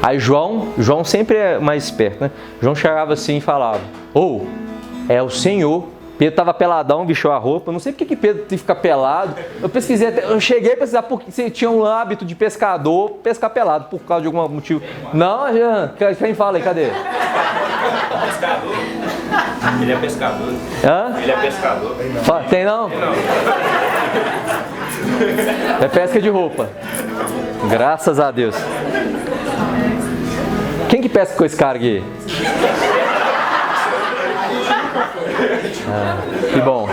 Aí João sempre é mais esperto, né? João chegava assim e falava: ô, é o Senhor. Pedro estava peladão, vestiu a roupa. Eu não sei porque que Pedro tem que ficar pelado. Eu pesquisei, eu cheguei a pesquisar porque você tinha um hábito de pescador pescar pelado, por causa de algum motivo. Não, Jean, quem fala aí? Cadê? Pescador. Ele é pescador. Hã? Ele é pescador. Tem não? Tem não. É pesca de roupa. Graças a Deus. Quem que pesca com esse cara aqui? Que bom.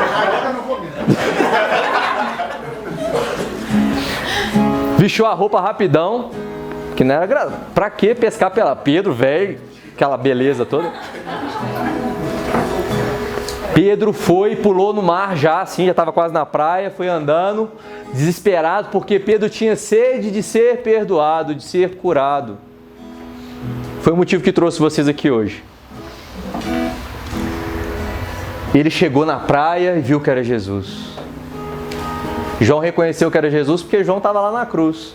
Vestiu a roupa rapidão, que não era pra que pescar pela Pedro, velho, aquela beleza toda. Pedro foi, pulou no mar já, assim, já estava quase na praia, foi andando, desesperado, porque Pedro tinha sede de ser perdoado, de ser curado. Foi o motivo que trouxe vocês aqui hoje. Ele chegou na praia e viu que era Jesus. João reconheceu que era Jesus porque João estava lá na cruz.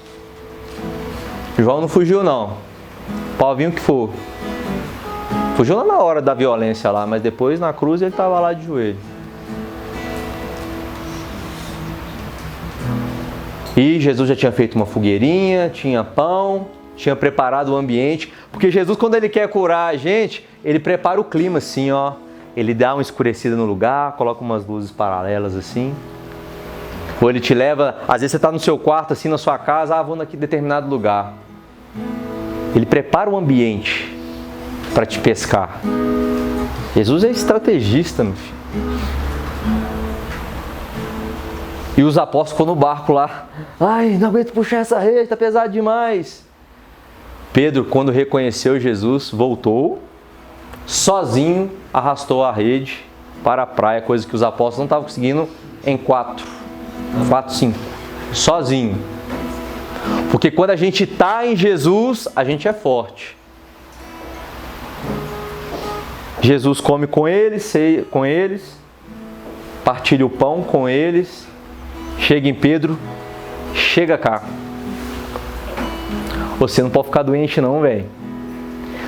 João não fugiu não. Pode vir o que for. Fugiu lá na hora da violência lá, mas depois na cruz ele estava lá de joelho. E Jesus já tinha feito uma fogueirinha, tinha pão, tinha preparado o ambiente. Porque Jesus, quando Ele quer curar a gente, Ele prepara o clima assim, ó. Ele dá uma escurecida no lugar, coloca umas luzes paralelas assim. Ou Ele te leva, às vezes você está no seu quarto assim, na sua casa, vou naquele determinado lugar. Ele prepara o ambiente para te pescar. Jesus é estrategista, meu filho. E os apóstolos foram no barco lá. Ai, não aguento puxar essa rede, está pesado demais. Pedro, quando reconheceu Jesus, voltou, sozinho, arrastou a rede para a praia, coisa que os apóstolos não estavam conseguindo em 4, 5, sozinho. Porque quando a gente está em Jesus, a gente é forte. Jesus come com eles, ceia com eles, partilha o pão com eles, chega em Pedro, chega cá. Você não pode ficar doente não, velho.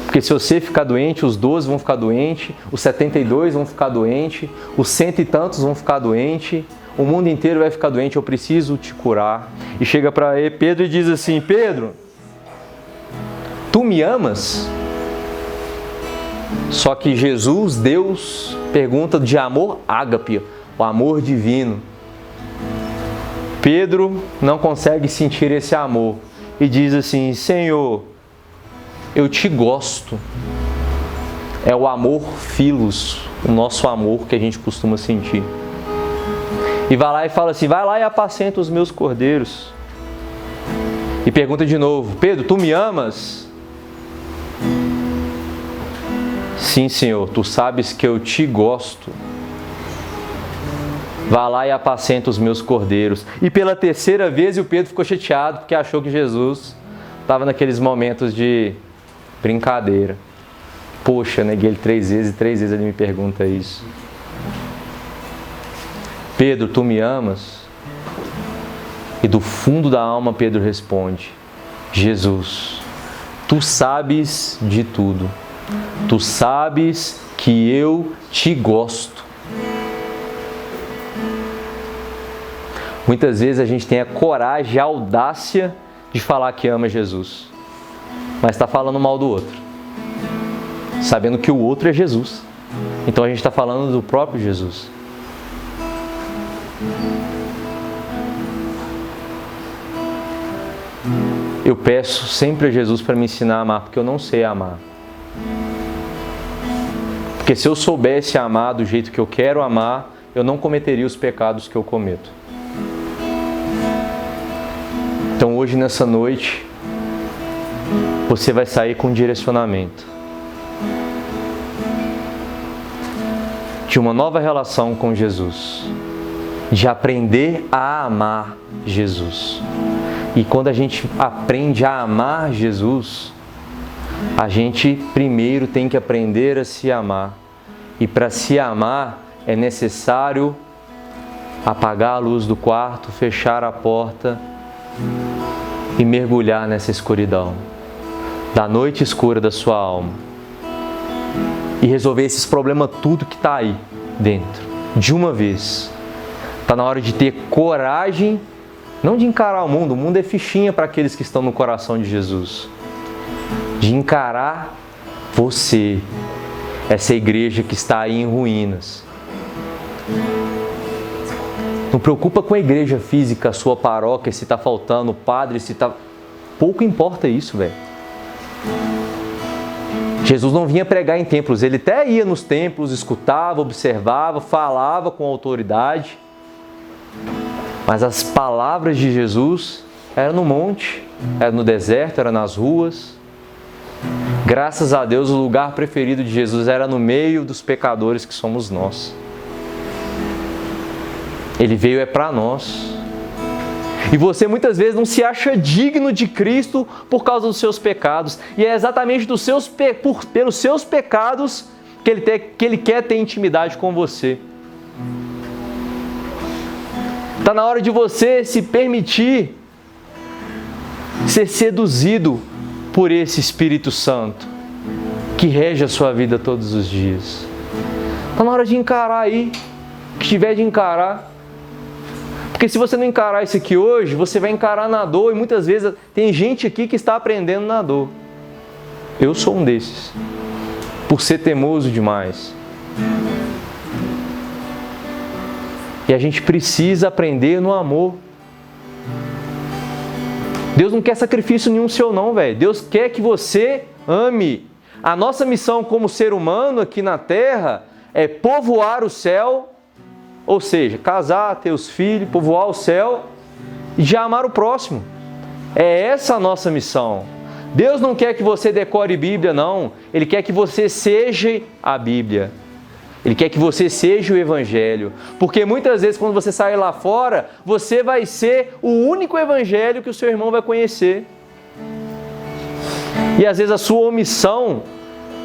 Porque se você ficar doente, os 12 vão ficar doentes, os 72 vão ficar doentes, os 100 e tantos vão ficar doentes, o mundo inteiro vai ficar doente, eu preciso te curar. E chega para Pedro e diz assim: Pedro, tu me amas? Só que Jesus, Deus, pergunta de amor ágape, o amor divino. Pedro não consegue sentir esse amor e diz assim: Senhor, eu te gosto. É o amor filos, o nosso amor que a gente costuma sentir. E vai lá e fala assim: vai lá e apacenta os meus cordeiros. E pergunta de novo: Pedro, tu me amas? Sim, Senhor, tu sabes que eu te gosto. Vá lá e apacenta os meus cordeiros. E pela terceira vez o Pedro ficou chateado porque achou que Jesus estava naqueles momentos de brincadeira. Poxa, neguei ele 3 vezes e 3 vezes ele me pergunta isso. Pedro, tu me amas? E do fundo da alma Pedro responde: Jesus, tu sabes de tudo. Tu sabes que eu te gosto. Muitas vezes a gente tem a coragem, a audácia de falar que ama Jesus, mas está falando mal do outro, sabendo que o outro é Jesus. Então a gente está falando do próprio Jesus. Eu peço sempre a Jesus para me ensinar a amar, porque eu não sei amar. Porque se eu soubesse amar do jeito que eu quero amar, eu não cometeria os pecados que eu cometo. Então hoje, nessa noite, você vai sair com um direcionamento de uma nova relação com Jesus, de aprender a amar Jesus. E quando a gente aprende a amar Jesus, a gente primeiro tem que aprender a se amar. E para se amar é necessário apagar a luz do quarto, fechar a porta e mergulhar nessa escuridão da noite escura da sua alma e resolver esses problemas tudo que está aí dentro, de uma vez. Está na hora de ter coragem, não de encarar o mundo é fichinha para aqueles que estão no coração de Jesus, de encarar você, essa igreja que está aí em ruínas. Não preocupa com a igreja física, a sua paróquia, se está faltando padre, se está... Pouco importa isso, velho. Jesus não vinha pregar em templos, ele até ia nos templos, escutava, observava, falava com autoridade. Mas as palavras de Jesus eram no monte, eram no deserto, eram nas ruas. Graças a Deus, o lugar preferido de Jesus era no meio dos pecadores que somos nós. Ele veio para nós. E você muitas vezes não se acha digno de Cristo por causa dos seus pecados. E é exatamente pelos seus pecados que Ele quer ter intimidade com você. Está na hora de você se permitir ser seduzido por esse Espírito Santo que rege a sua vida todos os dias. Está na hora de encarar aí, que tiver de encarar. Porque se você não encarar isso aqui hoje, você vai encarar na dor. E muitas vezes tem gente aqui que está aprendendo na dor. Eu sou um desses, por ser teimoso demais. E a gente precisa aprender no amor. Deus não quer sacrifício nenhum seu não, velho. Deus quer que você ame. A nossa missão como ser humano aqui na Terra é povoar o céu, ou seja, casar, ter os filhos, povoar o céu e de amar o próximo. É essa a nossa missão. Deus não quer que você decore Bíblia, não. Ele quer que você seja a Bíblia. Ele quer que você seja o Evangelho. Porque muitas vezes quando você sair lá fora, você vai ser o único Evangelho que o seu irmão vai conhecer. E às vezes a sua omissão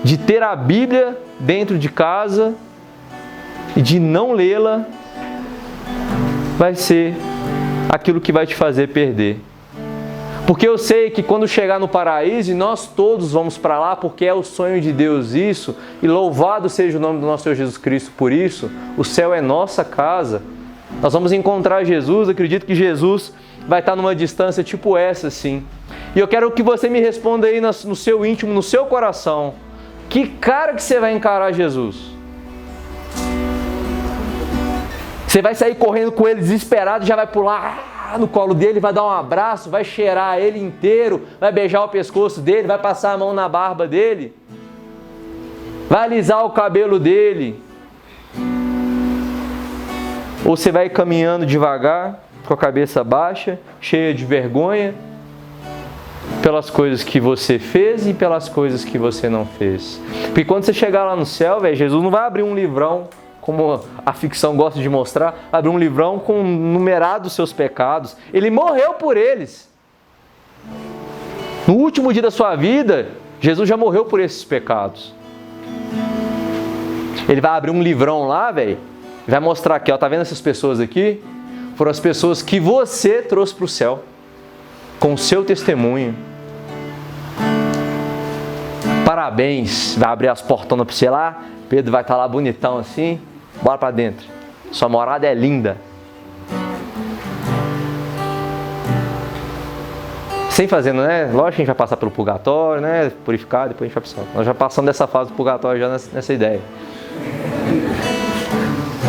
de ter a Bíblia dentro de casa e de não lê-la vai ser aquilo que vai te fazer perder. Porque eu sei que quando chegar no paraíso, e nós todos vamos para lá, porque é o sonho de Deus isso, e louvado seja o nome do nosso Senhor Jesus Cristo por isso, o céu é nossa casa. Nós vamos encontrar Jesus, acredito que Jesus vai estar numa distância tipo essa, assim. E eu quero que você me responda aí no seu íntimo, no seu coração, que cara que você vai encarar Jesus? Você vai sair correndo com ele desesperado, já vai pular no colo dele, vai dar um abraço, vai cheirar ele inteiro, vai beijar o pescoço dele, vai passar a mão na barba dele, vai alisar o cabelo dele. Ou você vai caminhando devagar, com a cabeça baixa, cheia de vergonha, pelas coisas que você fez e pelas coisas que você não fez. Porque quando você chegar lá no céu, Jesus não vai abrir um livrão, como a ficção gosta de mostrar, abrir um livrão com numerado os seus pecados. Ele morreu por eles. No último dia da sua vida, Jesus já morreu por esses pecados. Ele vai abrir um livrão lá, velho, e vai mostrar aqui, ó, tá vendo essas pessoas aqui? Foram as pessoas que você trouxe para o céu, com o seu testemunho. Parabéns, vai abrir as portonas para você lá, Pedro vai estar lá bonitão assim, bora para dentro. Sua morada é linda. Sem fazendo, né? Lógico que a gente vai passar pelo purgatório, né? Purificar, depois a gente vai passar. Nós já passamos dessa fase do purgatório já nessa ideia.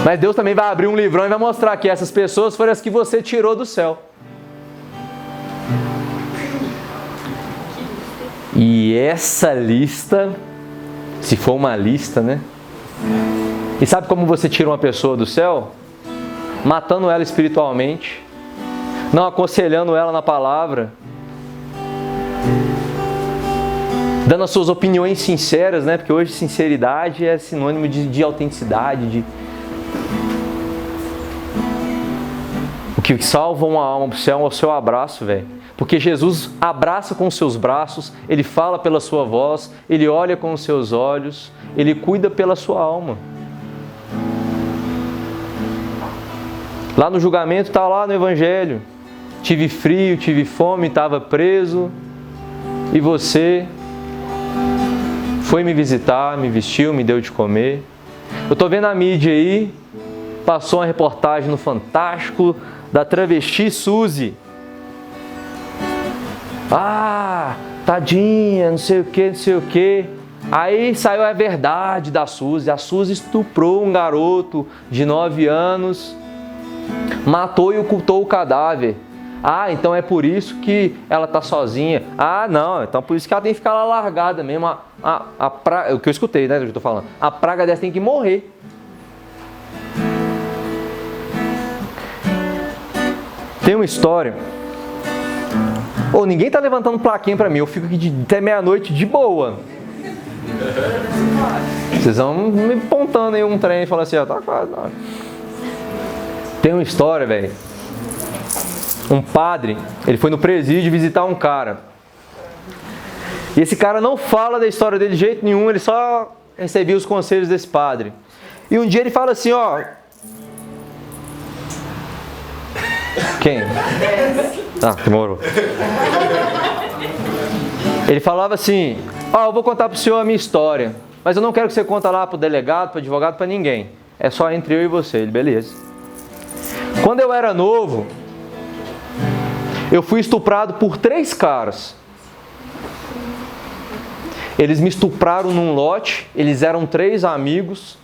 Mas Deus também vai abrir um livrão e vai mostrar que essas pessoas foram as que você tirou do céu. E essa lista, se for uma lista, né? E sabe como você tira uma pessoa do céu? Matando ela espiritualmente, não aconselhando ela na palavra, dando as suas opiniões sinceras, né? Porque hoje sinceridade é sinônimo de autenticidade, O que salva uma alma para o céu é o seu abraço, velho. Porque Jesus abraça com os seus braços, Ele fala pela sua voz, Ele olha com os seus olhos, Ele cuida pela sua alma. Lá no julgamento está lá no Evangelho. Tive frio, tive fome, estava preso. E você foi me visitar, me vestiu, me deu de comer. Eu estou vendo a mídia aí, passou uma reportagem no Fantástico da travesti Suzy. Ah, tadinha, não sei o que, não sei o que. Aí saiu a verdade da Suzy. A Suzy estuprou um garoto de 9 anos, matou e ocultou o cadáver. Ah, então é por isso que ela está sozinha. Ah, não, então por isso que ela tem que ficar lá largada mesmo. O que eu escutei, né, do que eu estou falando. A praga dessa tem que morrer. Tem uma história. Ninguém tá levantando plaquinha pra mim. Eu fico aqui até meia-noite de boa. Vocês vão me apontando aí um trem e falando assim, ó, tá quase. Não. Tem uma história, velho. Um padre, ele foi no presídio visitar um cara. E esse cara não fala da história dele de jeito nenhum, ele só recebia os conselhos desse padre. E um dia ele fala assim, ó... Quem? Ah, demorou. Ele falava assim, eu vou contar pro senhor a minha história, mas eu não quero que você conte lá pro delegado, pro advogado, pra ninguém. É só entre eu e você. Ele, beleza. Quando eu era novo, eu fui estuprado por 3 caras. Eles me estupraram num lote, eles eram 3 amigos.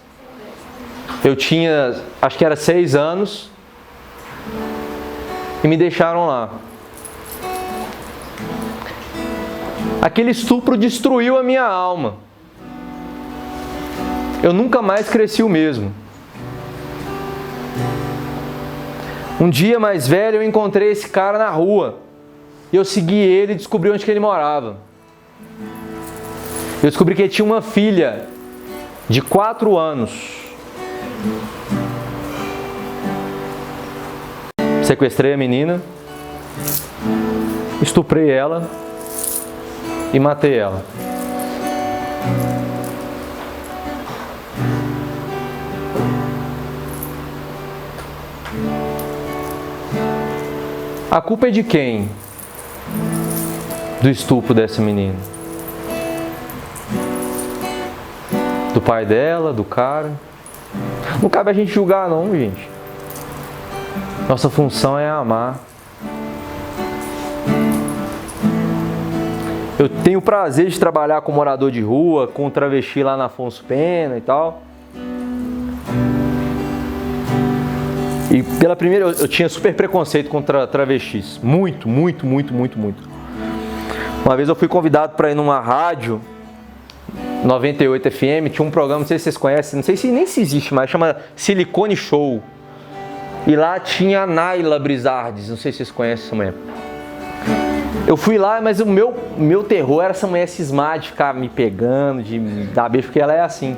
Eu tinha, acho que era 6 anos. E me deixaram lá. Aquele estupro destruiu a minha alma. Eu nunca mais cresci o mesmo. Um dia mais velho eu encontrei esse cara na rua. E eu segui ele e descobri onde que ele morava. Eu descobri que ele tinha uma filha de 4 anos. Sequestrei a menina, estuprei ela e matei ela. A culpa é de quem? Do estupro dessa menina? Do pai dela, do cara? Não cabe a gente julgar não, gente. Nossa função é amar. Eu tenho o prazer de trabalhar com morador de rua, com travesti lá na Afonso Pena e tal. E pela primeira, eu tinha super preconceito contra travestis. Muito. Uma vez eu fui convidado para ir numa rádio, 98 FM, tinha um programa, não sei se vocês conhecem, não sei se nem se existe mais, chama Silicone Show. E lá tinha a Naila Brizardes, não sei se vocês conhecem essa mulher. Eu fui lá, mas o meu terror era essa mulher cismar, de ficar me pegando, de me dar beijo, porque ela é assim.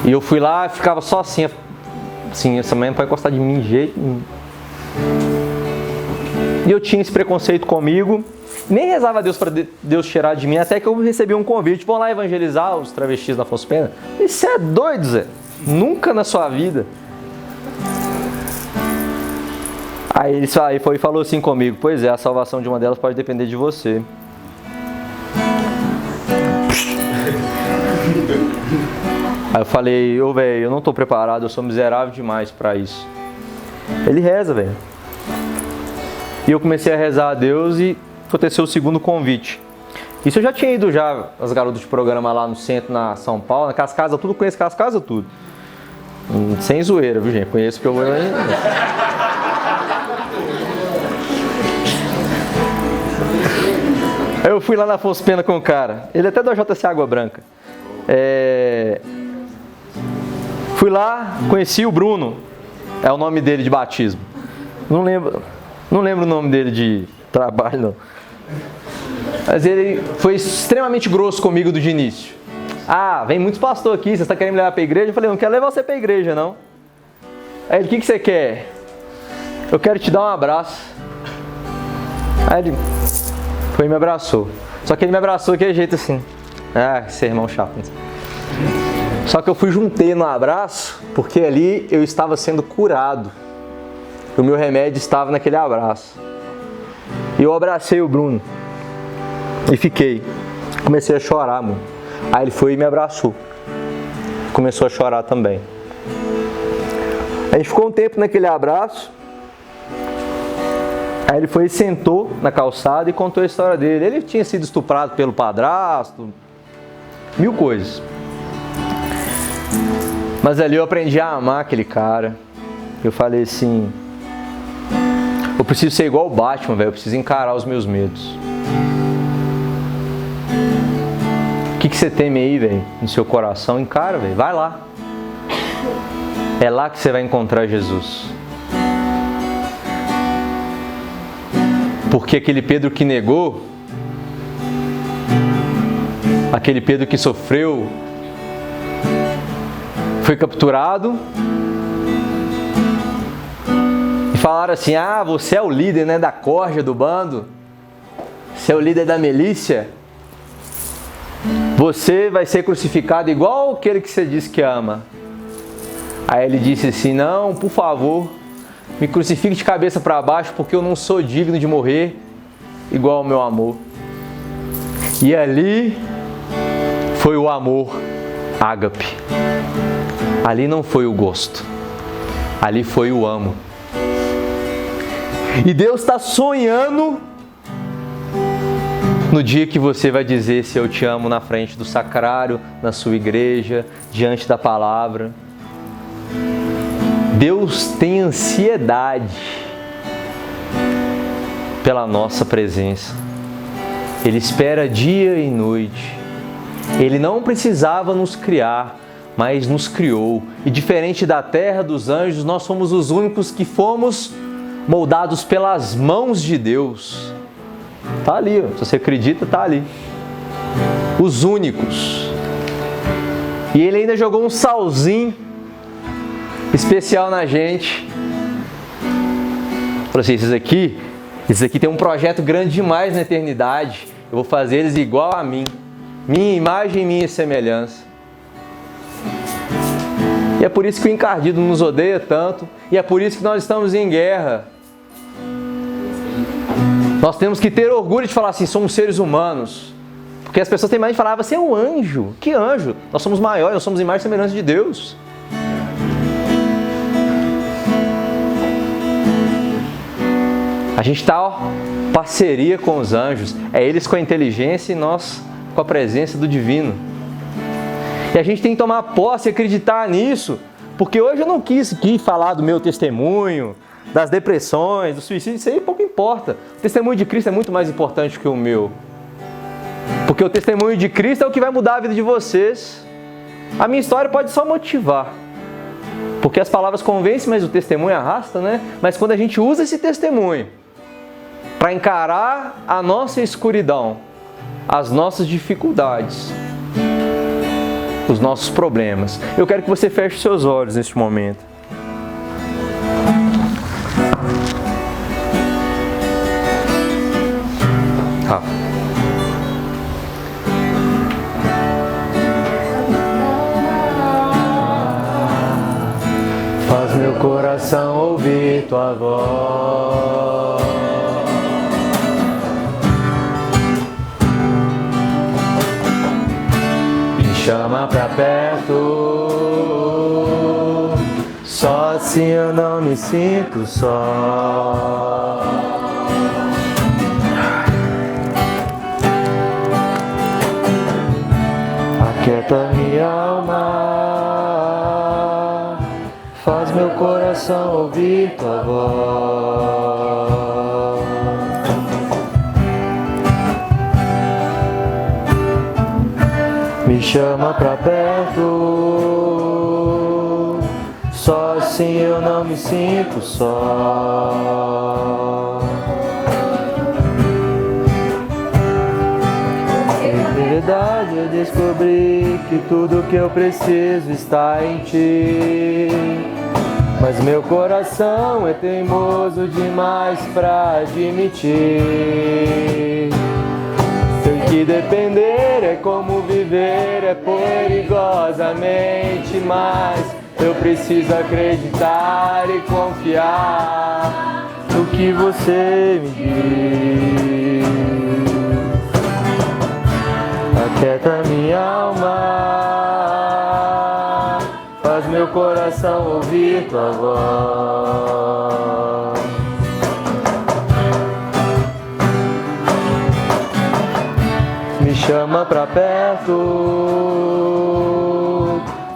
E eu fui lá, ficava só assim, essa mulher não pode encostar de mim de jeito nenhum. E eu tinha esse preconceito comigo, nem rezava a Deus para Deus tirar de mim, até que eu recebi um convite, vão lá evangelizar os travestis da Afonso Pena. Isso é doido, Zé. Nunca na sua vida. Aí ele foi e falou assim comigo, pois é, a salvação de uma delas pode depender de você. Aí eu falei, ô velho, eu não tô preparado, eu sou miserável demais pra isso. Ele reza, velho. E eu comecei a rezar a Deus e aconteceu o segundo convite. Isso eu já tinha ido as garotas de programa lá no centro, na São Paulo, naquelas casas, tudo, conheço aquelas casas, tudo. Sem zoeira, viu gente? Conheço que eu vou... Eu fui lá na Afonso Pena com o cara, ele até da JC Água Branca. Fui lá, conheci o Bruno, é o nome dele de batismo. Não lembro o nome dele de trabalho, não. Mas ele foi extremamente grosso comigo do início. Ah, vem muitos pastores aqui, você está querendo me levar para a igreja? Eu falei, não quero levar você para a igreja, não. Aí ele, o que você quer? Eu quero te dar um abraço. Aí ele foi e me abraçou. Só que ele me abraçou daquele jeito assim. Ah, esse irmão chato. Só que eu juntei no abraço, porque ali eu estava sendo curado. O meu remédio estava naquele abraço. E eu abracei o Bruno. E fiquei. Comecei a chorar, mano. Aí ele foi e me abraçou. Começou a chorar também. A gente ficou um tempo naquele abraço. Aí ele foi e sentou na calçada e contou a história dele. Ele tinha sido estuprado pelo padrasto, 1000 coisas. Mas ali eu aprendi a amar aquele cara. Eu falei assim, eu preciso ser igual o Batman, velho. Eu preciso encarar os meus medos. O que você teme aí, velho, no seu coração? Encara, velho. Vai lá. É lá que você vai encontrar Jesus. Porque aquele Pedro que negou, aquele Pedro que sofreu, foi capturado e falaram assim, ah, você é o líder, né, da corja do bando, você é o líder da milícia, você vai ser crucificado igual aquele que você disse que ama. Aí ele disse assim, não, por favor, me crucifique de cabeça para baixo, porque eu não sou digno de morrer igual ao meu amor. E ali foi o amor ágape. Ali não foi o gosto. Ali foi o amo. E Deus está sonhando no dia que você vai dizer se eu te amo na frente do sacrário, na sua igreja, diante da palavra. Deus tem ansiedade pela nossa presença. Ele espera dia e noite. Ele não precisava nos criar, mas nos criou. E diferente da terra dos anjos, nós somos os únicos que fomos moldados pelas mãos de Deus. Tá ali, ó. Se você acredita, tá ali. Os únicos. E Ele ainda jogou um salzinho especial na gente. Falou assim, esses aqui tem um projeto grande demais na eternidade. Eu vou fazer eles igual a mim. Minha imagem e minha semelhança. E é por isso que o encardido nos odeia tanto. E é por isso que nós estamos em guerra. Nós temos que ter orgulho de falar assim, somos seres humanos. Porque as pessoas têm mais de falar, você é um anjo. Que anjo? Nós somos maiores, nós somos imagem e semelhança de Deus. A gente está parceria com os anjos. É eles com a inteligência e nós com a presença do divino. E a gente tem que tomar posse e acreditar nisso. Porque hoje eu não quis aqui falar do meu testemunho, das depressões, do suicídio, isso aí pouco importa. O testemunho de Cristo é muito mais importante que o meu. Porque o testemunho de Cristo é o que vai mudar a vida de vocês. A minha história pode só motivar. Porque as palavras convencem, mas o testemunho arrasta, né? Mas quando a gente usa esse testemunho para encarar a nossa escuridão, as nossas dificuldades, os nossos problemas, eu quero que você feche seus olhos neste momento. Faz meu coração ouvir tua voz. Me chama pra perto. Só assim eu não me sinto só. Aquieta minha alma, faz meu coração ouvir tua voz. Me chama pra perto, só assim eu não me sinto só. Verdade, eu descobri que tudo que eu preciso está em ti. Mas meu coração é teimoso demais pra admitir. Sei que depender é como viver, é perigosamente, mas eu preciso acreditar e confiar no que você me diz. Aquieta minha alma, faz meu coração ouvir tua voz. Me chama pra perto,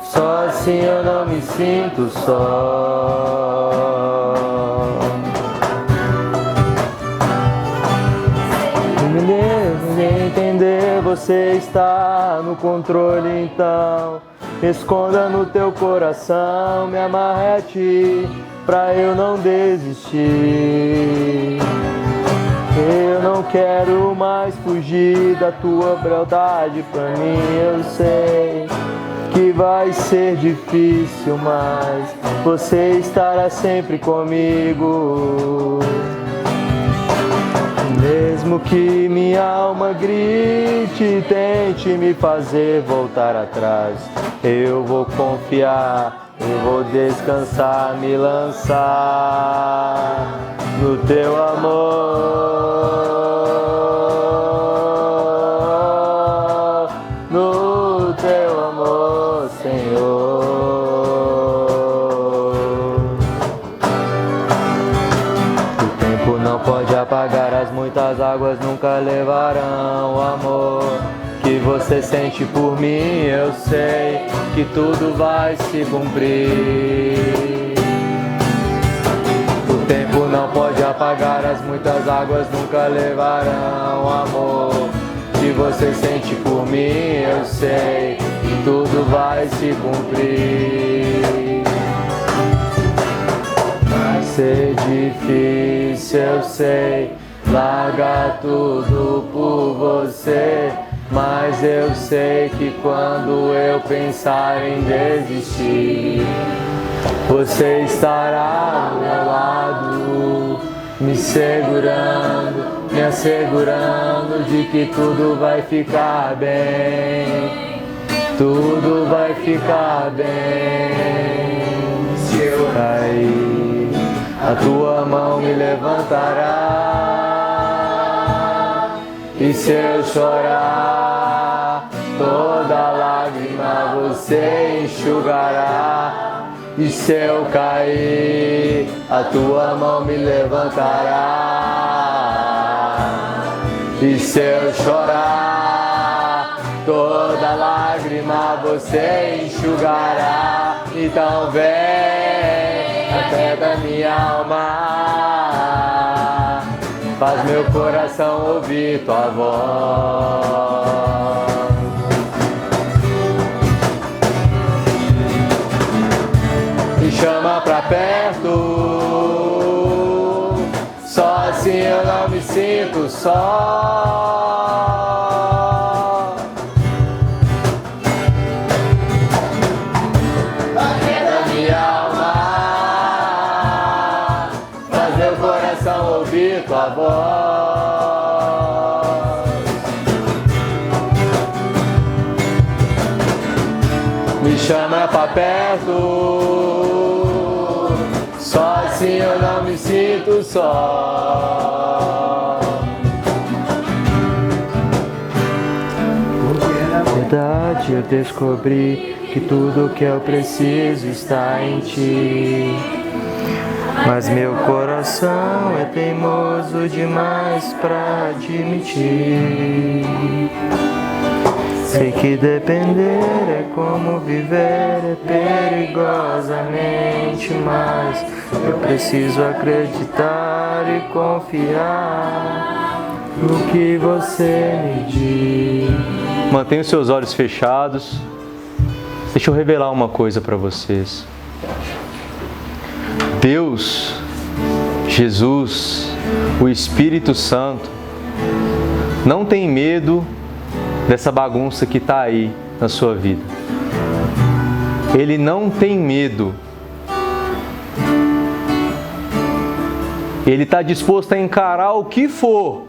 só assim eu não me sinto só. Entender, você está no controle, então esconda no teu coração, me amarre a ti, pra eu não desistir. Eu não quero mais fugir da tua beldade, pra mim eu sei que vai ser difícil, mas você estará sempre comigo. Mesmo que minha alma grite e tente me fazer voltar atrás, eu vou confiar, eu vou descansar, me lançar no teu amor, no teu amor, Senhor. O tempo não pode apagar as muitas águas, nunca levarão o amor que você sente por mim. Eu sei que tudo vai se cumprir. O tempo não pode apagar as muitas águas, nunca levarão o amor que você sente por mim. Eu sei que tudo vai se cumprir. Vai ser difícil, eu sei, largar tudo por você. mas eu sei que quando eu pensar em desistir, você estará ao meu lado, me segurando, me assegurando de que tudo vai ficar bem, tudo vai ficar bem. Se eu cair, a tua mão me levantará, e se eu chorar, toda lágrima você enxugará. E se eu cair, a tua mão me levantará. E se eu chorar, toda lágrima você enxugará. Então vem, aquieta minha alma, faz meu coração ouvir tua voz. Me chama pra perto, só assim eu não me sinto só. Aquieta minha alma, faz meu coração ouvir tua voz. Me chama pra perto, só assim eu não me sinto só. Porque na verdade eu descobri que tudo que eu preciso está em ti. Mas meu coração é teimoso demais pra admitir. Sei que depender é como viver, é perigosamente, mas eu preciso acreditar e confiar no que você me diz. Mantenha os seus olhos fechados. Deixa eu revelar uma coisa para vocês. Deus, Jesus, o Espírito Santo, não tem medo dessa bagunça que está aí na sua vida. Ele não tem medo. Ele está disposto a encarar o que for,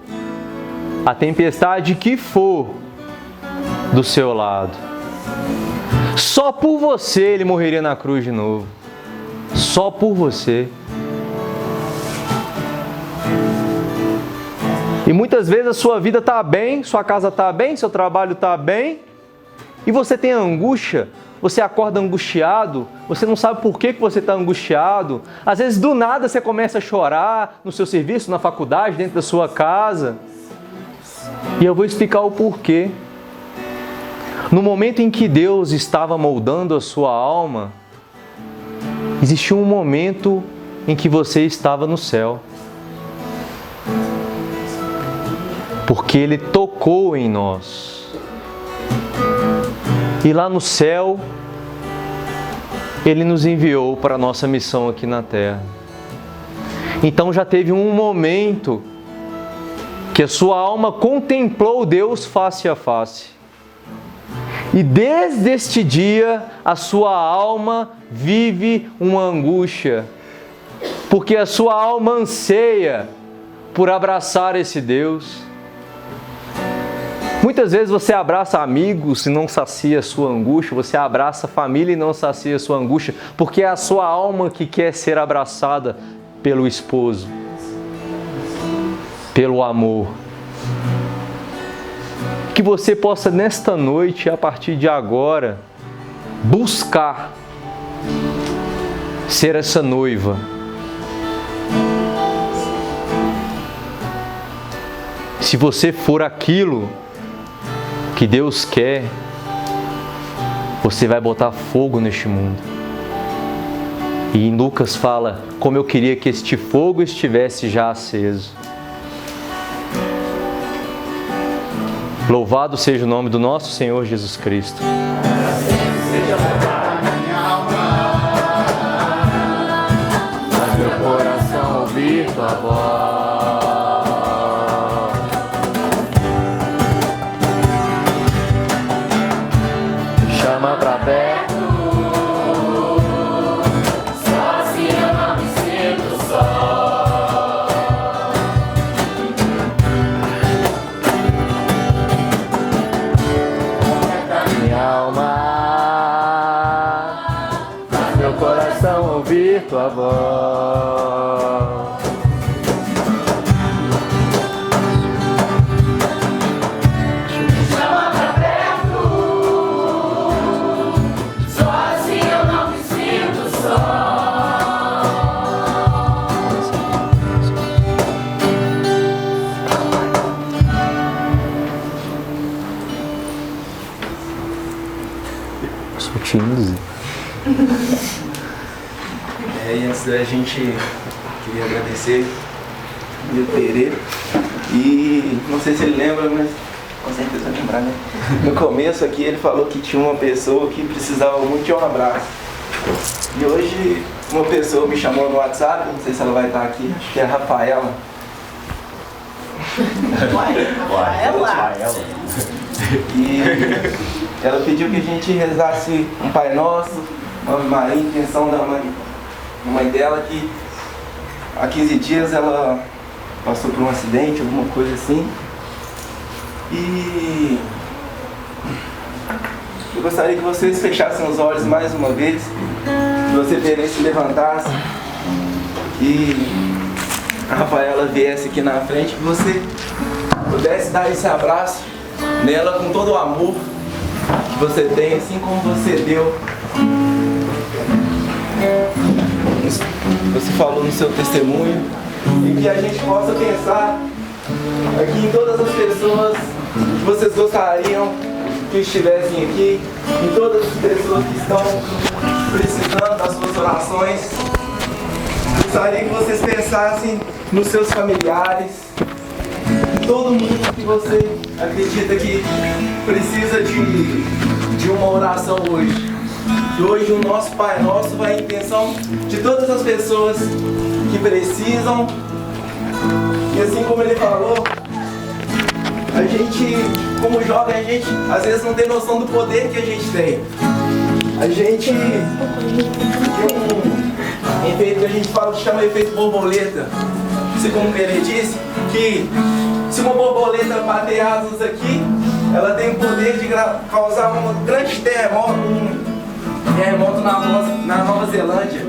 a tempestade que for do seu lado. Só por você ele morreria na cruz de novo. Só por você. E muitas vezes a sua vida está bem, sua casa está bem, seu trabalho está bem, e você tem angústia, você acorda angustiado, você não sabe por que você está angustiado. Às vezes do nada você começa a chorar no seu serviço, na faculdade, dentro da sua casa. E eu vou explicar o porquê. No momento em que Deus estava moldando a sua alma, existiu um momento em que você estava no céu. Porque Ele tocou em nós. E lá no céu, Ele nos enviou para a nossa missão aqui na terra. Então já teve um momento que a sua alma contemplou Deus face a face. E desde este dia, a sua alma vive uma angústia. Porque a sua alma anseia por abraçar esse Deus. Muitas vezes você abraça amigos e não sacia a sua angústia, você abraça a família e não sacia a sua angústia, porque é a sua alma que quer ser abraçada pelo esposo, pelo amor. Que você possa nesta noite, a partir de agora, buscar ser essa noiva. Se você for aquilo que Deus quer, você vai botar fogo neste mundo. E em Lucas fala, como eu queria que este fogo estivesse já aceso. Louvado seja o nome do nosso Senhor Jesus Cristo. Faz meu coração ouvir tua voz. tua voz. Chama pra perto, só assim eu não me sinto só. Sou tímido. E antes da gente queria agradecer o Will Pereira. E não sei se ele lembra, mas com certeza vai lembrar, né? No começo aqui ele falou que tinha uma pessoa que precisava muito de um abraço. E hoje uma pessoa me chamou no WhatsApp, não sei se ela vai estar aqui, acho que é a Rafaela. E ela pediu que a gente rezasse um Pai Nosso, uma Ave Maria, em intenção da mãe dela, que há 15 dias ela passou por um acidente, alguma coisa assim. E eu gostaria que vocês fechassem os olhos mais uma vez, que você Terence se levantasse e a Rafaela viesse aqui na frente, que você pudesse dar esse abraço nela com todo o amor que você tem, assim como você deu. Você falou no seu testemunho, e que a gente possa pensar aqui em todas as pessoas que vocês gostariam que estivessem aqui, em todas as pessoas que estão precisando das suas orações. Gostaria que vocês pensassem nos seus familiares, em todo mundo que você acredita que precisa de uma oração hoje. E hoje o nosso Pai Nosso vai em intenção de todas as pessoas que precisam. E assim como ele falou, a gente, como jovem, a gente às vezes não tem noção do poder que a gente tem. A gente tem um efeito que a gente fala que chama efeito borboleta. Assim como ele disse, que se uma borboleta bater asas aqui, ela tem o poder de causar um grande terremoto na Nova Zelândia.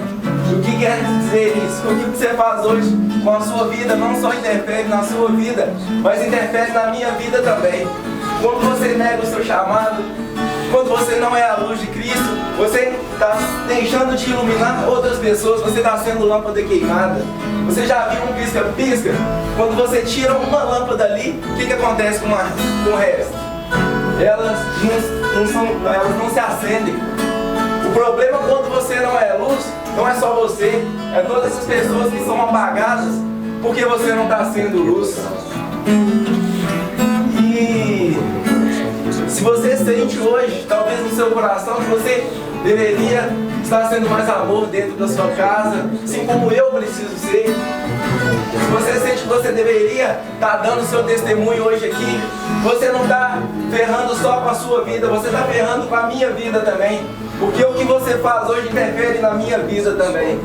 O que quer dizer isso? O que você faz hoje com a sua vida não só interfere na sua vida, mas interfere na minha vida também. Quando você nega o seu chamado, quando você não é a luz de Cristo, você está deixando de iluminar outras pessoas, você está sendo lâmpada queimada. Você já viu um pisca-pisca? Quando você tira uma lâmpada ali, o que acontece com o resto? Elas não se acendem. O problema quando você não é luz, não é só você, é todas essas pessoas que são apagadas porque você não está sendo luz. E se você sente hoje, talvez no seu coração, que você deveria estar sendo mais amor dentro da sua casa, assim como eu preciso ser. Se você sente que você deveria estar dando o seu testemunho hoje aqui, você não está ferrando só com a sua vida, você está ferrando com a minha vida também. Porque o que você faz hoje interfere na minha vida também.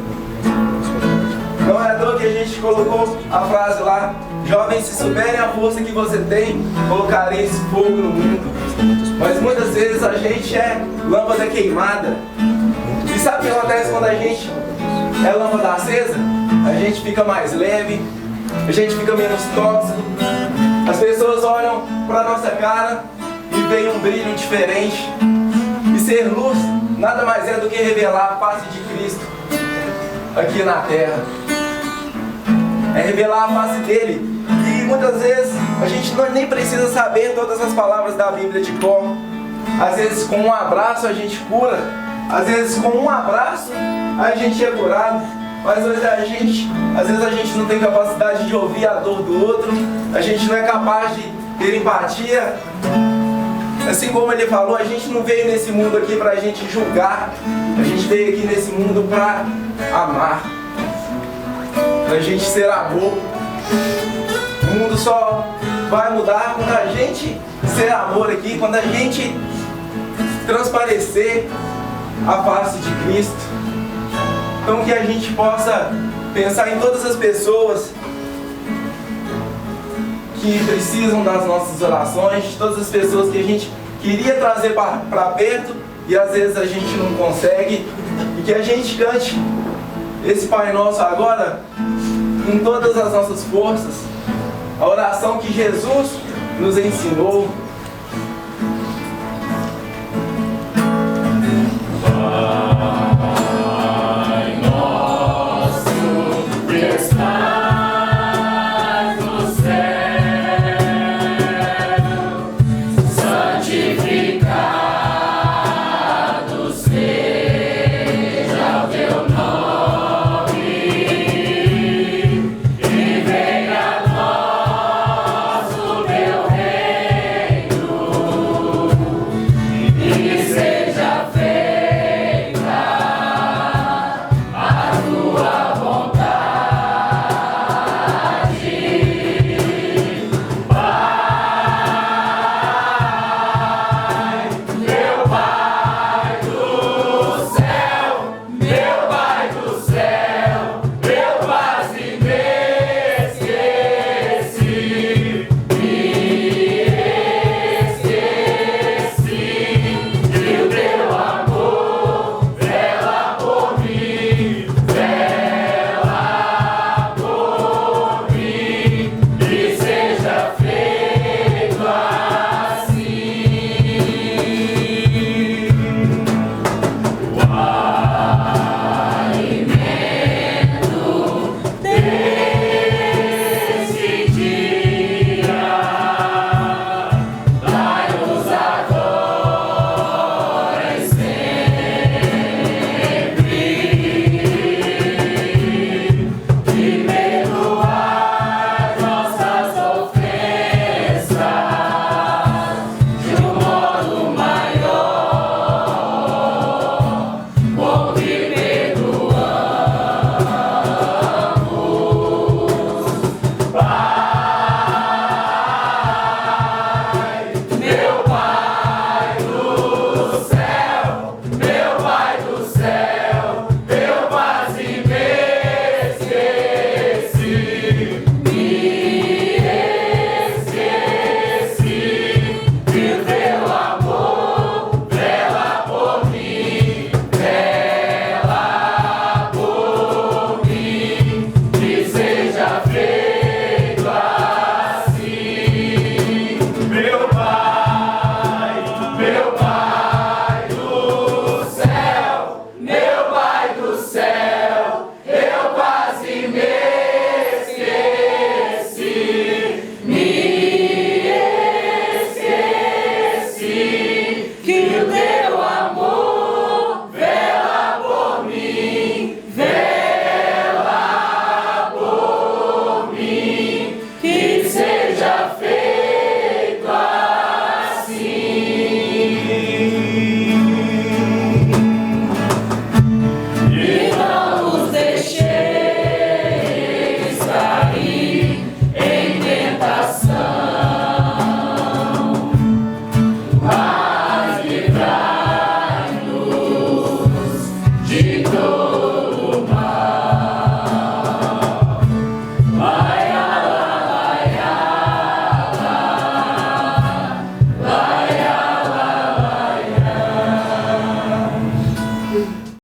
Não é à toa que a gente colocou a frase lá: jovens, se souberem a força que você tem, colocareis fogo no mundo. Mas muitas vezes a gente é lâmpada queimada. E sabe o que acontece quando a gente é lâmpada acesa? A gente fica mais leve, a gente fica menos tóxico. As pessoas olham para nossa cara e veem um brilho diferente. E ser luz nada mais é do que revelar a face de Cristo aqui na terra. É revelar a face dele. E muitas vezes a gente nem precisa saber todas as palavras da Bíblia de cor. Às vezes com um abraço a gente cura. Às vezes com um abraço a gente é curado. Mas às vezes a gente não tem capacidade de ouvir a dor do outro. A gente não é capaz de ter empatia. Assim como ele falou, a gente não veio nesse mundo aqui pra gente julgar. A gente veio aqui nesse mundo pra amar, pra gente ser amor. O mundo só vai mudar quando a gente ser amor aqui, quando a gente transparecer a face de Cristo. Então que a gente possa pensar em todas as pessoas que precisam das nossas orações, todas as pessoas que a gente queria trazer para perto e às vezes a gente não consegue, e que a gente cante esse Pai Nosso agora com todas as nossas forças, a oração que Jesus nos ensinou,